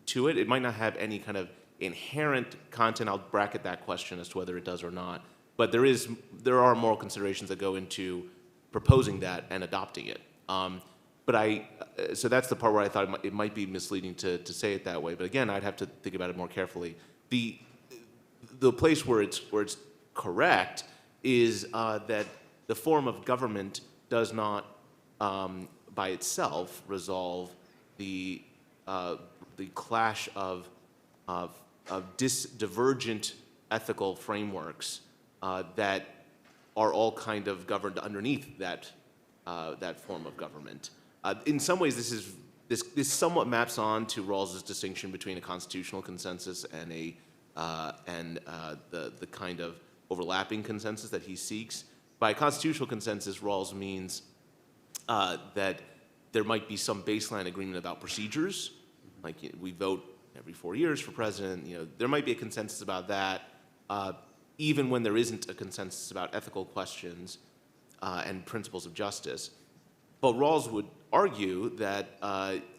to it. It might not have any kind of inherent content. I'll bracket that question as to whether it does or not. But there are moral considerations that go into proposing that and adopting it. So that's the part where I thought it might be misleading to say it that way. But again, I'd have to think about it more carefully. The place where it's correct is that the form of government does not, by itself, resolve the clash of divergent ethical frameworks that are all kind of governed underneath that form of government. In some ways, this somewhat maps on to Rawls's distinction between a constitutional consensus and the kind of overlapping consensus that he seeks. By constitutional consensus, Rawls means that there might be some baseline agreement about procedures, like we vote every 4 years for president. There might be a consensus about that, even when there isn't a consensus about ethical questions and principles of justice. But Rawls would argue that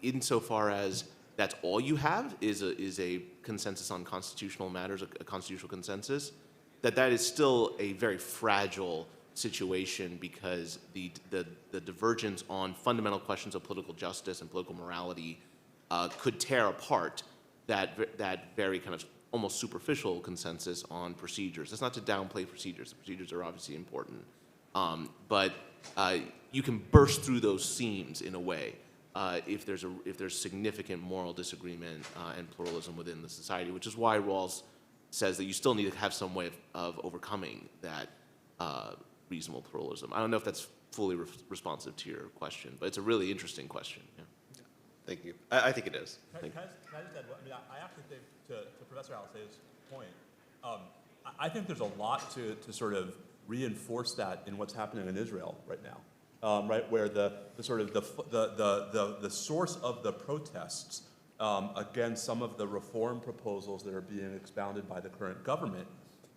insofar as that's all you have is a consensus on constitutional matters, a constitutional consensus, that is still a very fragile situation because the divergence on fundamental questions of political justice and political morality could tear apart that very kind of almost superficial consensus on procedures. That's not to downplay procedures. The procedures are obviously important. But you can burst through those seams in a way if there's significant moral disagreement and pluralism within the society, which is why Rawls says that you still need to have some way of overcoming that reasonable pluralism. I don't know if that's fully responsive to your question, but it's a really interesting question. Yeah. Thank you. I think it is. Can I just add, I actually think, to Professor Alicea's point, I think there's a lot to sort of reinforce that in what's happening in Israel right now, right, where the source of the protests against some of the reform proposals that are being expounded by the current government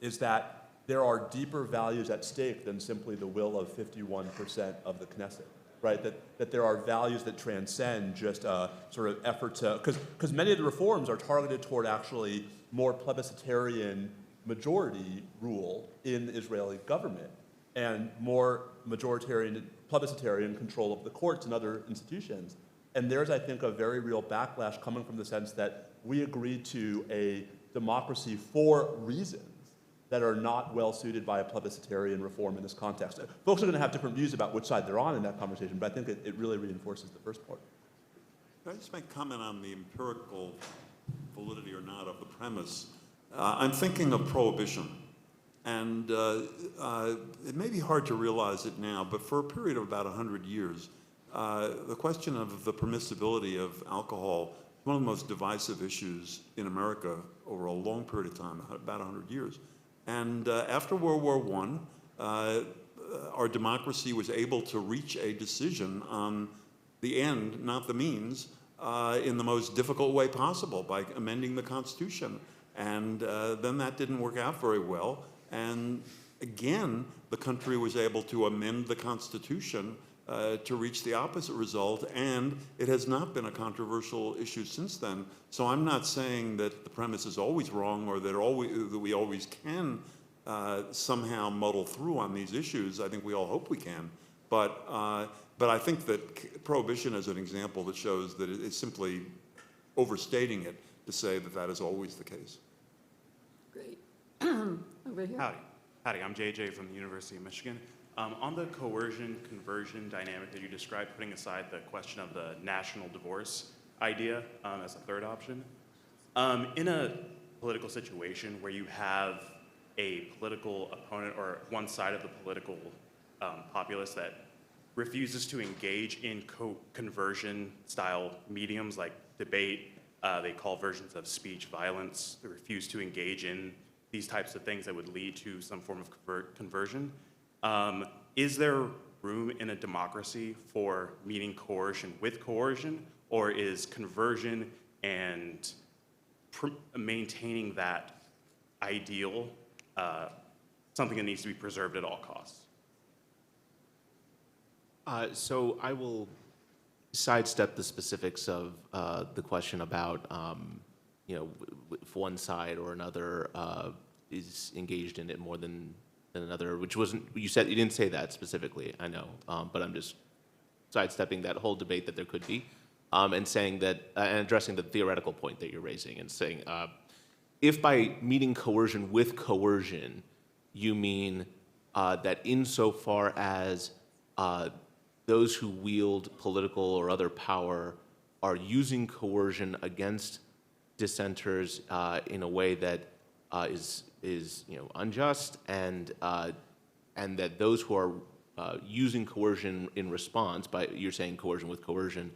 is that there are deeper values at stake than simply the will of 51% of the Knesset. Right, that there are values that transcend just a sort of effort to, because many of the reforms are targeted toward actually more plebiscitarian majority rule in the Israeli government and more plebiscitarian control of the courts and other institutions. And there's, I think, a very real backlash coming from the sense that we agreed to a democracy for reasons that are not well suited by a plebiscitarian reform in this context. Folks are going to have different views about which side they're on in that conversation, but I think it really reinforces the first part. Can I just make a comment on the empirical validity or not of the premise? I'm thinking of prohibition. And it may be hard to realize it now, but for a period of about 100 years, the question of the permissibility of alcohol is one of the most divisive issues in America over a long period of time, about 100 years. And after World War I, our democracy was able to reach a decision on the end, not the means, in the most difficult way possible by amending the Constitution. And then that didn't work out very well. And again, the country was able to amend the Constitution to reach the opposite result, and it has not been a controversial issue since then. So I'm not saying that the premise is always wrong or that we always can somehow muddle through on these issues. I think we all hope we can. But I think that prohibition is an example that shows that it's simply overstating it to say that that is always the case. Great. Over here. Howdy, I'm JJ from the University of Michigan. On the coercion-conversion dynamic that you described, putting aside the question of the national divorce idea as a third option, in a political situation where you have a political opponent or one side of the political populace that refuses to engage in conversion-style mediums like debate, they call versions of speech violence, they refuse to engage in these types of things that would lead to some form of conversion. Is there room in a democracy for meeting coercion with coercion, or is conversion and maintaining that ideal something that needs to be preserved at all costs? So I will sidestep the specifics of the question about, if one side or another is engaged in it more than another, which wasn't, you didn't say that specifically, I know, but I'm just sidestepping that whole debate that there could be, and saying that, and addressing the theoretical point that you're raising, and saying, if by meeting coercion with coercion, you mean that insofar as those who wield political or other power are using coercion against dissenters in a way that is unjust, and that those who are using coercion in response, by you're saying coercion with coercion,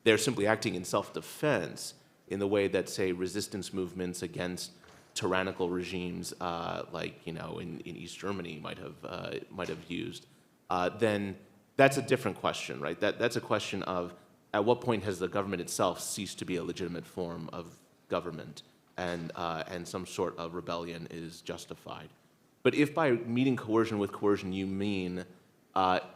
they're simply acting in self-defense in the way that, say, resistance movements against tyrannical regimes, like in East Germany might have used, then that's a different question, right? That's a question of at what point has the government itself ceased to be a legitimate form of government, and some sort of rebellion is justified. But if by meeting coercion with coercion you mean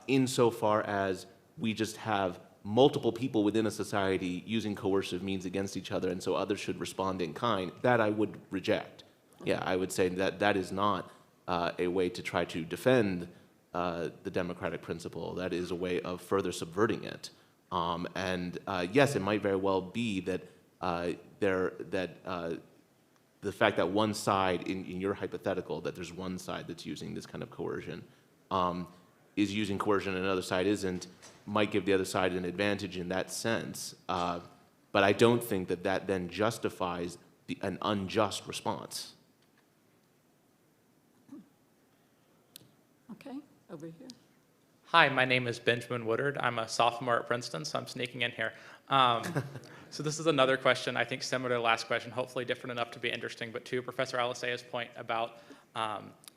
insofar as we just have multiple people within a society using coercive means against each other, and so others should respond in kind, that I would reject. Yeah, I would say that that is not a way to try to defend the democratic principle. That is a way of further subverting it. Yes, it might very well be that the fact that one side, in your hypothetical, that there's one side that's using this kind of coercion, is using coercion and another side isn't, might give the other side an advantage in that sense. But I don't think that that then justifies an unjust response. Okay, over here. Hi, my name is Benjamin Woodard. I'm a sophomore at Princeton, so I'm sneaking in here. So this is another question, I think similar to the last question, hopefully different enough to be interesting, but to Professor Alicea's point about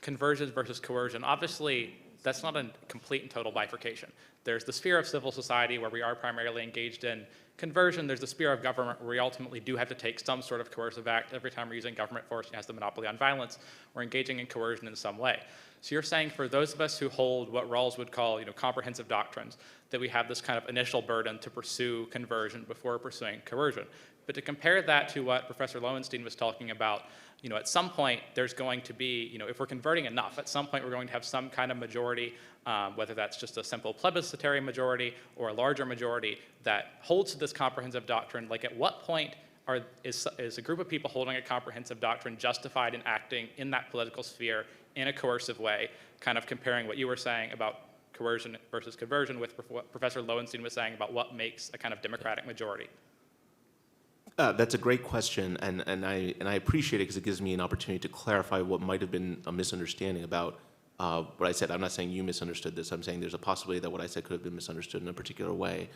conversion versus coercion. Obviously, that's not a complete and total bifurcation. There's the sphere of civil society where we are primarily engaged in conversion. There's the sphere of government where we ultimately do have to take some sort of coercive act. Every time we're using government force that has the monopoly on violence, we're engaging in coercion in some way. So you're saying for those of us who hold what Rawls would call, comprehensive doctrines, that we have this kind of initial burden to pursue conversion before pursuing coercion. But to compare that to what Professor Lowenstein was talking about, at some point there's going to be, if we're converting enough, at some point we're going to have some kind of majority, whether that's just a simple plebiscitary majority or a larger majority that holds to this comprehensive doctrine. Like, at what point is a group of people holding a comprehensive doctrine justified in acting in that political sphere in a coercive way, kind of comparing what you were saying about coercion versus conversion with what Professor Lowenstein was saying about what makes a kind of democratic majority? That's a great question, and I appreciate it because it gives me an opportunity to clarify what might have been a misunderstanding about what I said. I'm not saying you misunderstood this. I'm saying there's a possibility that what I said could have been misunderstood in a particular way.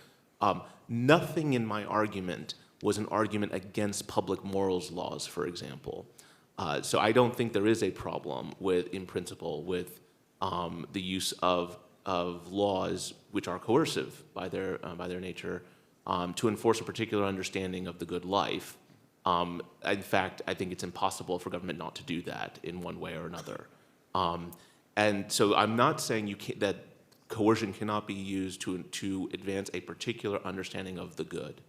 Nothing in my argument was an argument against public morals laws, for example. So I don't think there is a problem with, in principle, with the use of laws which are coercive by their nature to enforce a particular understanding of the good life. In fact, I think it's impossible for government not to do that in one way or another. And so I'm not saying that coercion cannot be used to advance a particular understanding of the good.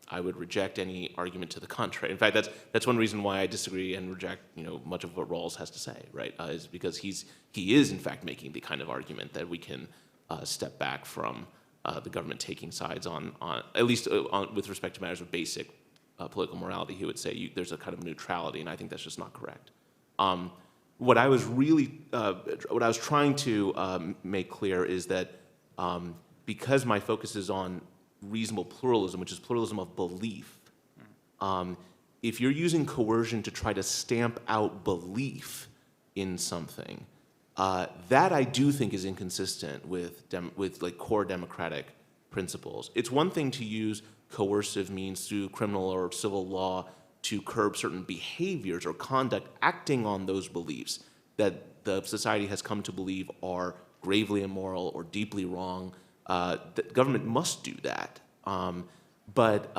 I would reject any argument to the contrary. In fact, that's one reason why I disagree and reject much of what Rawls has to say, right? Is because he is in fact making the kind of argument that we can step back from the government taking sides on at least with respect to matters of basic political morality. He would say there's a kind of neutrality, and I think that's just not correct. What I was trying to make clear is that because my focus is on reasonable pluralism, which is pluralism of belief, if you're using coercion to try to stamp out belief in something, that I do think is inconsistent with like core democratic principles. It's one thing to use coercive means through criminal or civil law to curb certain behaviors or conduct acting on those beliefs that the society has come to believe are gravely immoral or deeply wrong. The government must do that. But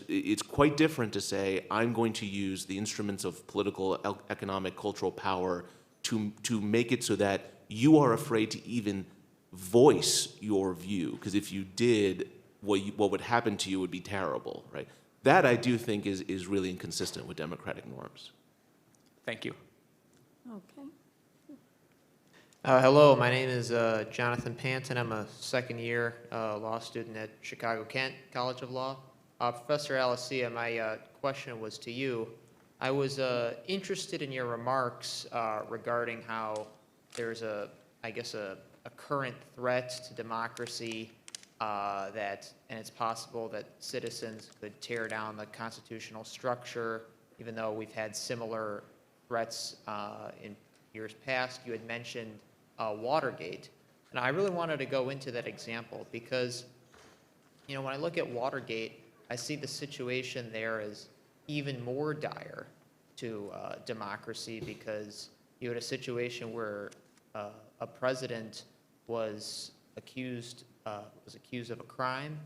it's quite different to say, I'm going to use the instruments of political, economic, cultural power to make it so that you are afraid to even voice your view, because if you did, what would happen to you would be terrible, right? That I do think is really inconsistent with democratic norms. Thank you. Okay. Hello, my name is Jonathan Panton. I'm a second-year law student at Chicago-Kent College of Law. Professor Alicea, my question was to you. I was interested in your remarks regarding how there's I guess a current threat to democracy and it's possible that citizens could tear down the constitutional structure, even though we've had similar threats in years past. You had mentioned Watergate, and I really wanted to go into that example because, when I look at Watergate, I see the situation there as even more dire to democracy, because you had a situation where a president was accused of a crime.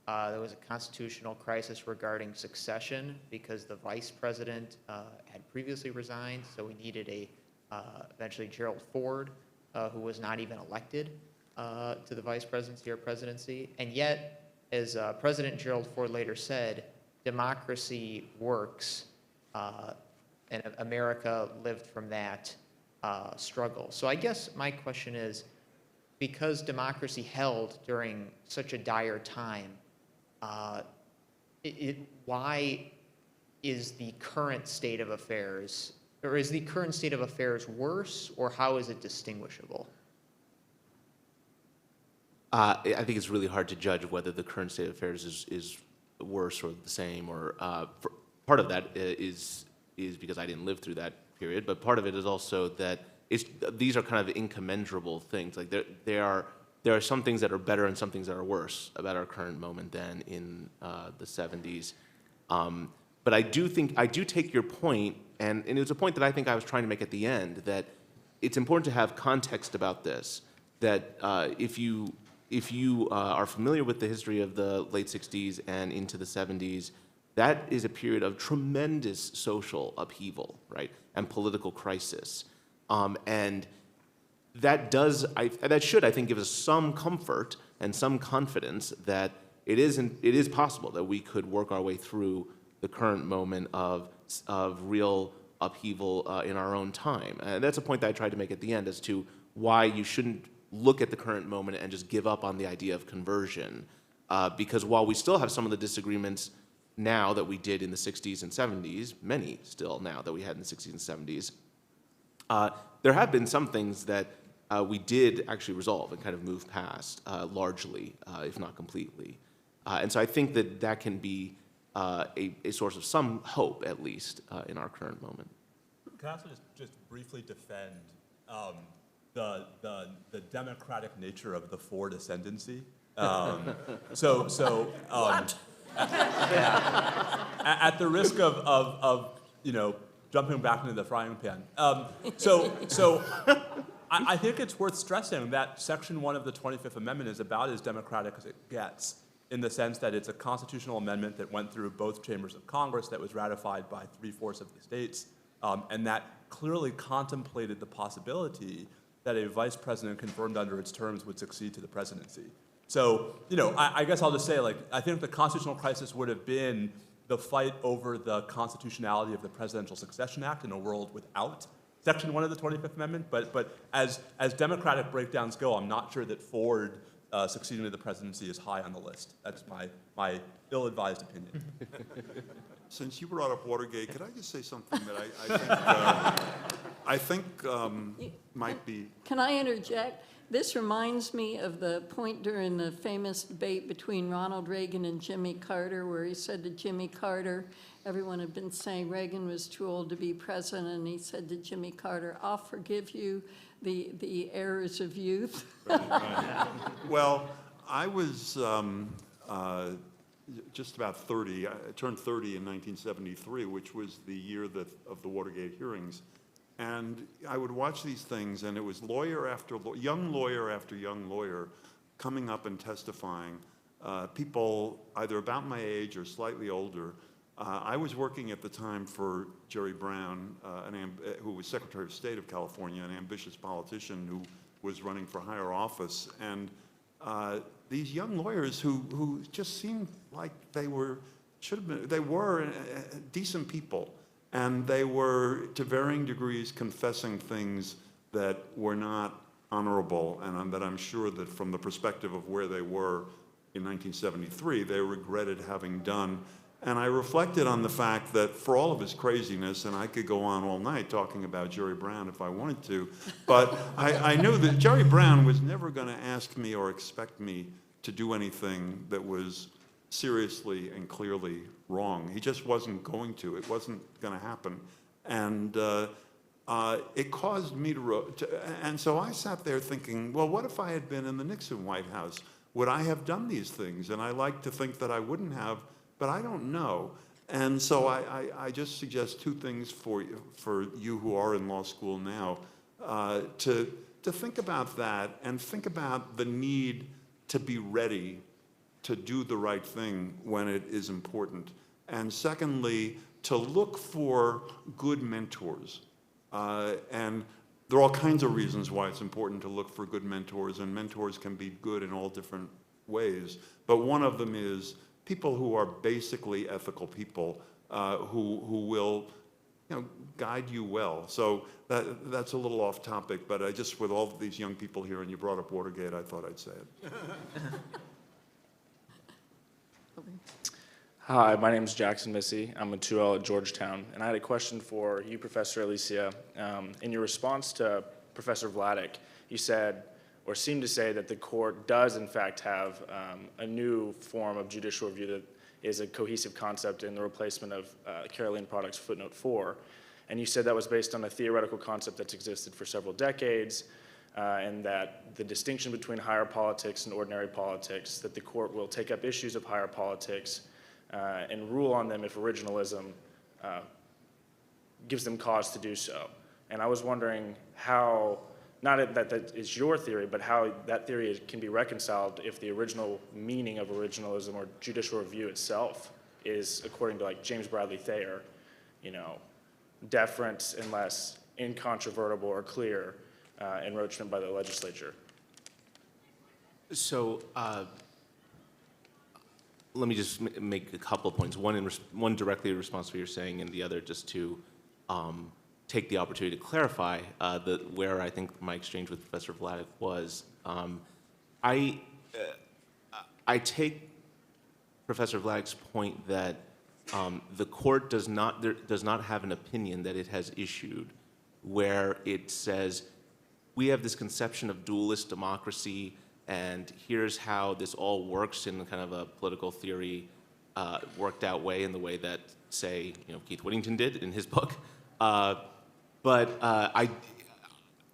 There was a constitutional crisis regarding succession because the vice president had previously resigned, so we needed eventually Gerald Ford, who was not even elected to the vice presidency or presidency. And yet, as President Gerald Ford later said, democracy works, and America lived from that struggle. So I guess my question is, because democracy held during such a dire time, why is the current state of affairs, or is the current state of affairs worse, or how is it distinguishable? I think it's really hard to judge whether the current state of affairs is worse or the same, or part of that is because I didn't live through that period, but part of it is also that these are kind of incommensurable things. Like there are some things that are better and some things that are worse about our current moment than in the 70s. But I do take your point, and it was a point that I think I was trying to make at the end, that it's important to have context about this, that if you are familiar with the history of the late 60s and into the 70s, that is a period of tremendous social upheaval, right, and political crisis. And that should, I think, give us some comfort and some confidence that it is possible that we could work our way through the current moment of real upheaval in our own time. And that's a point that I tried to make at the end as to why you shouldn't look at the current moment and just give up on the idea of conversion. Because while we still have some of the disagreements now that we did in the 60s and 70s, many still now that we had in the 60s and 70s, there have been some things that we did actually resolve and kind of move past largely, if not completely. And so I think that can be a source of some hope, at least, in our current moment. Can I also just briefly defend the democratic nature of the Ford ascendancy? What? At the risk of jumping back into the frying pan. I think it's worth stressing that Section 1 of the 25th Amendment is about as democratic as it gets, in the sense that it's a constitutional amendment that went through both chambers of Congress, that was ratified by 3/4 of the states, and that clearly contemplated the possibility that a vice president confirmed under its terms would succeed to the presidency. So, I guess I'll just say, I think the constitutional crisis would have been the fight over the constitutionality of the Presidential Succession Act in a world without Section 1 of the 25th Amendment. But as democratic breakdowns go, I'm not sure that Ford succeeding to the presidency is high on the list. That's my ill-advised opinion. Since you brought up Watergate, could I just say something that I think might be... Can I interject? This reminds me of the point during the famous debate between Ronald Reagan and Jimmy Carter, where he said to Jimmy Carter, everyone had been saying Reagan was too old to be president, and he said to Jimmy Carter, I'll forgive you the errors of youth. Well, I was just about 30. I turned 30 in 1973, which was the year of the Watergate hearings. And I would watch these things, and it was lawyer after young lawyer coming up and testifying, people either about my age or slightly older. I was working at the time for Jerry Brown, who was Secretary of State of California, an ambitious politician who was running for higher office. And these young lawyers who just seemed like they were decent people. And they were, to varying degrees, confessing things that were not honorable, and that I'm sure that from the perspective of where they were in 1973, they regretted having done. And I reflected on the fact that for all of his craziness, and I could go on all night talking about Jerry Brown if I wanted to, but I knew that Jerry Brown was never going to ask me or expect me to do anything that was seriously and clearly wrong. He just wasn't going to. It wasn't going to happen. And it caused me and so I sat there thinking, well, what if I had been in the Nixon White House? Would I have done these things? And I like to think that I wouldn't have, but I don't know. And so I just suggest two things for you who are in law school now, to think about that and think about the need to be ready to do the right thing when it is important. And secondly, to look for good mentors. And there are all kinds of reasons why it's important to look for good mentors, and mentors can be good in all different ways. But one of them is people who are basically ethical people, who will guide you well. So that's a little off topic, but I just, with all of these young people here, and you brought up Watergate, I thought I'd say it. Hi, my name is Jackson Missy. I'm a 2L at Georgetown, and I had a question for you, Professor Alicea. In your response to Professor Vladeck, you said, or seemed to say, that the court does in fact have a new form of judicial review that is a cohesive concept in the replacement of Caroline Product's footnote 4. And you said that was based on a theoretical concept that's existed for several decades, and that the distinction between higher politics and ordinary politics, that the court will take up issues of higher politics and rule on them if originalism gives them cause to do so. And I was wondering how, not that that is your theory, but how that theory can be reconciled if the original meaning of originalism or judicial review itself is, according to James Bradley Thayer, deference unless incontrovertible or clear enroachment by the legislature. So let me just make a couple of points. One directly in response to what you're saying, and the other just to take the opportunity to clarify where I think my exchange with Professor Vladeck was. I take Professor Vladeck's point that the court does not have an opinion that it has issued where it says, we have this conception of dualist democracy, and here's how this all works in kind of a political theory worked out way in the way that, say, Keith Whittington did in his book. But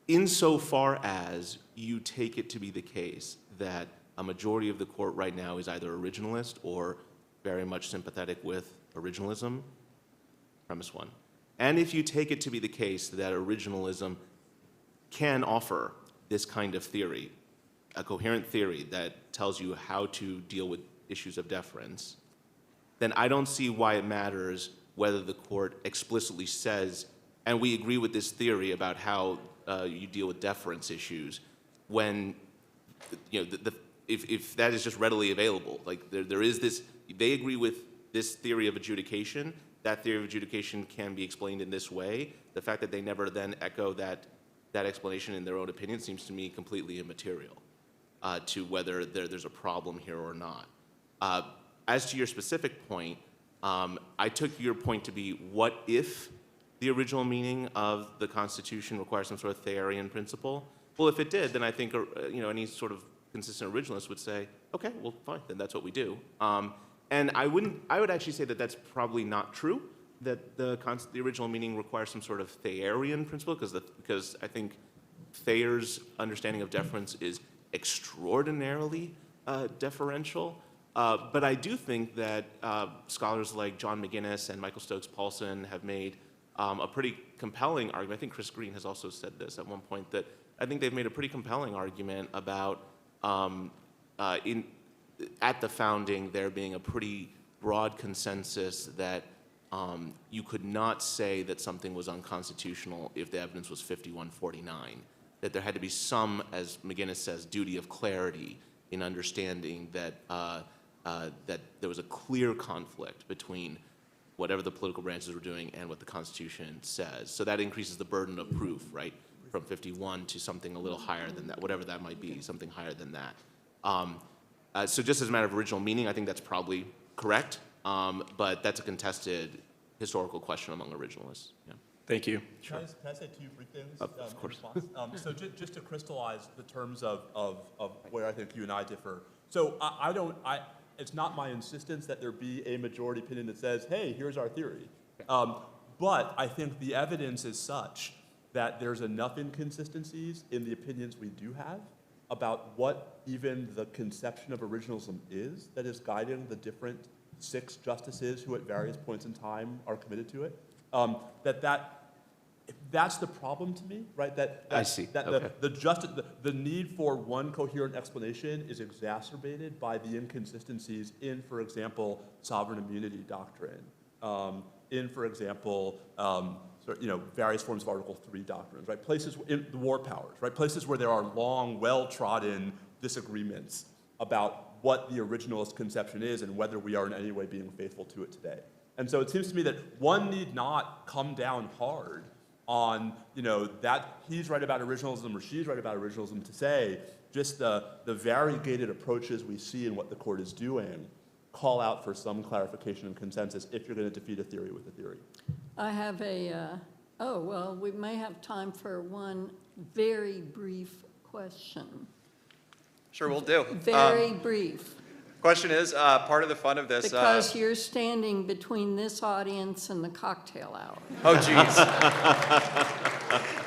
insofar as you take it to be the case that a majority of the court right now is either originalist or very much sympathetic with originalism, premise one. And if you take it to be the case that originalism can offer this kind of theory, a coherent theory that tells you how to deal with issues of deference, then I don't see why it matters whether the court explicitly says, and we agree with this theory about how you deal with deference issues, when, if that is just readily available. Like there is this, they agree with this theory of adjudication. That theory of adjudication can be explained in this way. The fact that they never then echo that explanation in their own opinion seems to me completely immaterial to whether there's a problem here or not. As to your specific point, I took your point to be, what if the original meaning of the Constitution requires some sort of Thayerian principle? Well, if it did, then I think any sort of consistent originalist would say, okay, well, fine, then that's what we do. And I would actually say that that's probably not true, that the original meaning requires some sort of Thayerian principle, because I think Thayer's understanding of deference is extraordinarily deferential. But I do think that scholars like John McGinnis and Michael Stokes-Paulson have made a pretty compelling argument. I think Chris Green has also said this at one point, that I think they've made a pretty compelling argument about at the founding there being a pretty broad consensus that you could not say that something was unconstitutional if the evidence was 51-49. That there had to be some, as McGinnis says, duty of clarity in understanding that that there was a clear conflict between whatever the political branches were doing and what the Constitution says. So that increases the burden of proof, right, from 51 to something a little higher than that, whatever that might be, something higher than that. So just as a matter of original meaning, I think that's probably correct, but that's a contested historical question among originalists. Yeah. Thank you. Can I say two brief things? Of course. So just to crystallize the terms of where I think you and I differ. So it's not my insistence that there be a majority opinion that says, hey, here's our theory. But I think the evidence is such that there's enough inconsistencies in the opinions we do have about what even the conception of originalism is that is guiding the different 6 justices who at various points in time are committed to it. That's the problem to me, right? I see. That Okay. the need for one coherent explanation is exacerbated by the inconsistencies in, for example, sovereign immunity doctrine, in, for example, various forms of Article III doctrines, right? Places in the war powers, right? Places where there are long, well-trodden disagreements about what the originalist conception is and whether we are in any way being faithful to it today. And so it seems to me that one need not come down hard on, that he's right about originalism or she's right about originalism to say just the variegated approaches we see in what the court is doing call out for some clarification and consensus if you're going to defeat a theory with a theory. I have we may have time for one very brief question. Sure, we'll do. Very brief. Question is, part of the fun of this... Because you're standing between this audience and the cocktail hour. Oh, geez.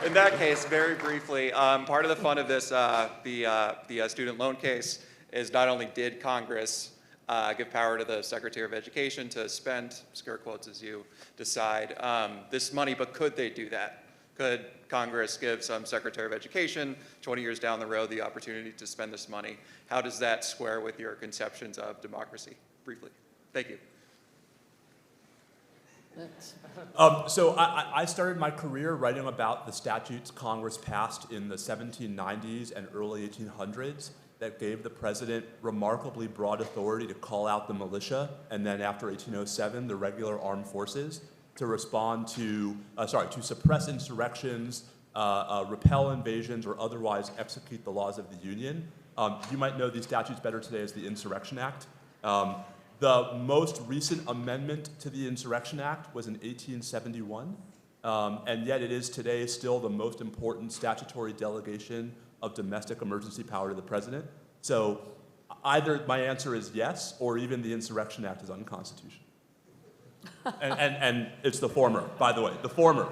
In that case, very briefly, part of the fun of this, the student loan case, is not only did Congress give power to the Secretary of Education to spend, scare quotes as you decide, this money, but could they do that? Could Congress give some Secretary of Education 20 years down the road the opportunity to spend this money? How does that square with your conceptions of democracy? Briefly. Thank you. So I started my career writing about the statutes Congress passed in the 1790s and early 1800s that gave the president remarkably broad authority to call out the militia, and then after 1807, the regular armed forces, to respond to suppress insurrections, repel invasions, or otherwise execute the laws of the Union. You might know these statutes better today as the Insurrection Act. The most recent amendment to the Insurrection Act was in 1871, and yet it is today still the most important statutory delegation of domestic emergency power to the president. So Either my answer is yes, or even the Insurrection Act is unconstitutional. And it's the former, by the way, the former.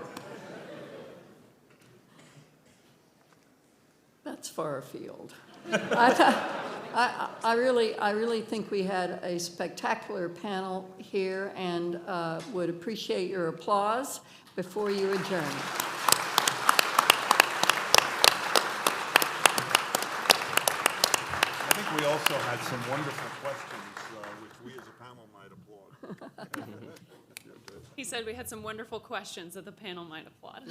That's far afield. I really think we had a spectacular panel here, and would appreciate your applause before you adjourn. I think we also had some wonderful questions, which we as a panel might applaud. He said we had some wonderful questions that the panel might applaud.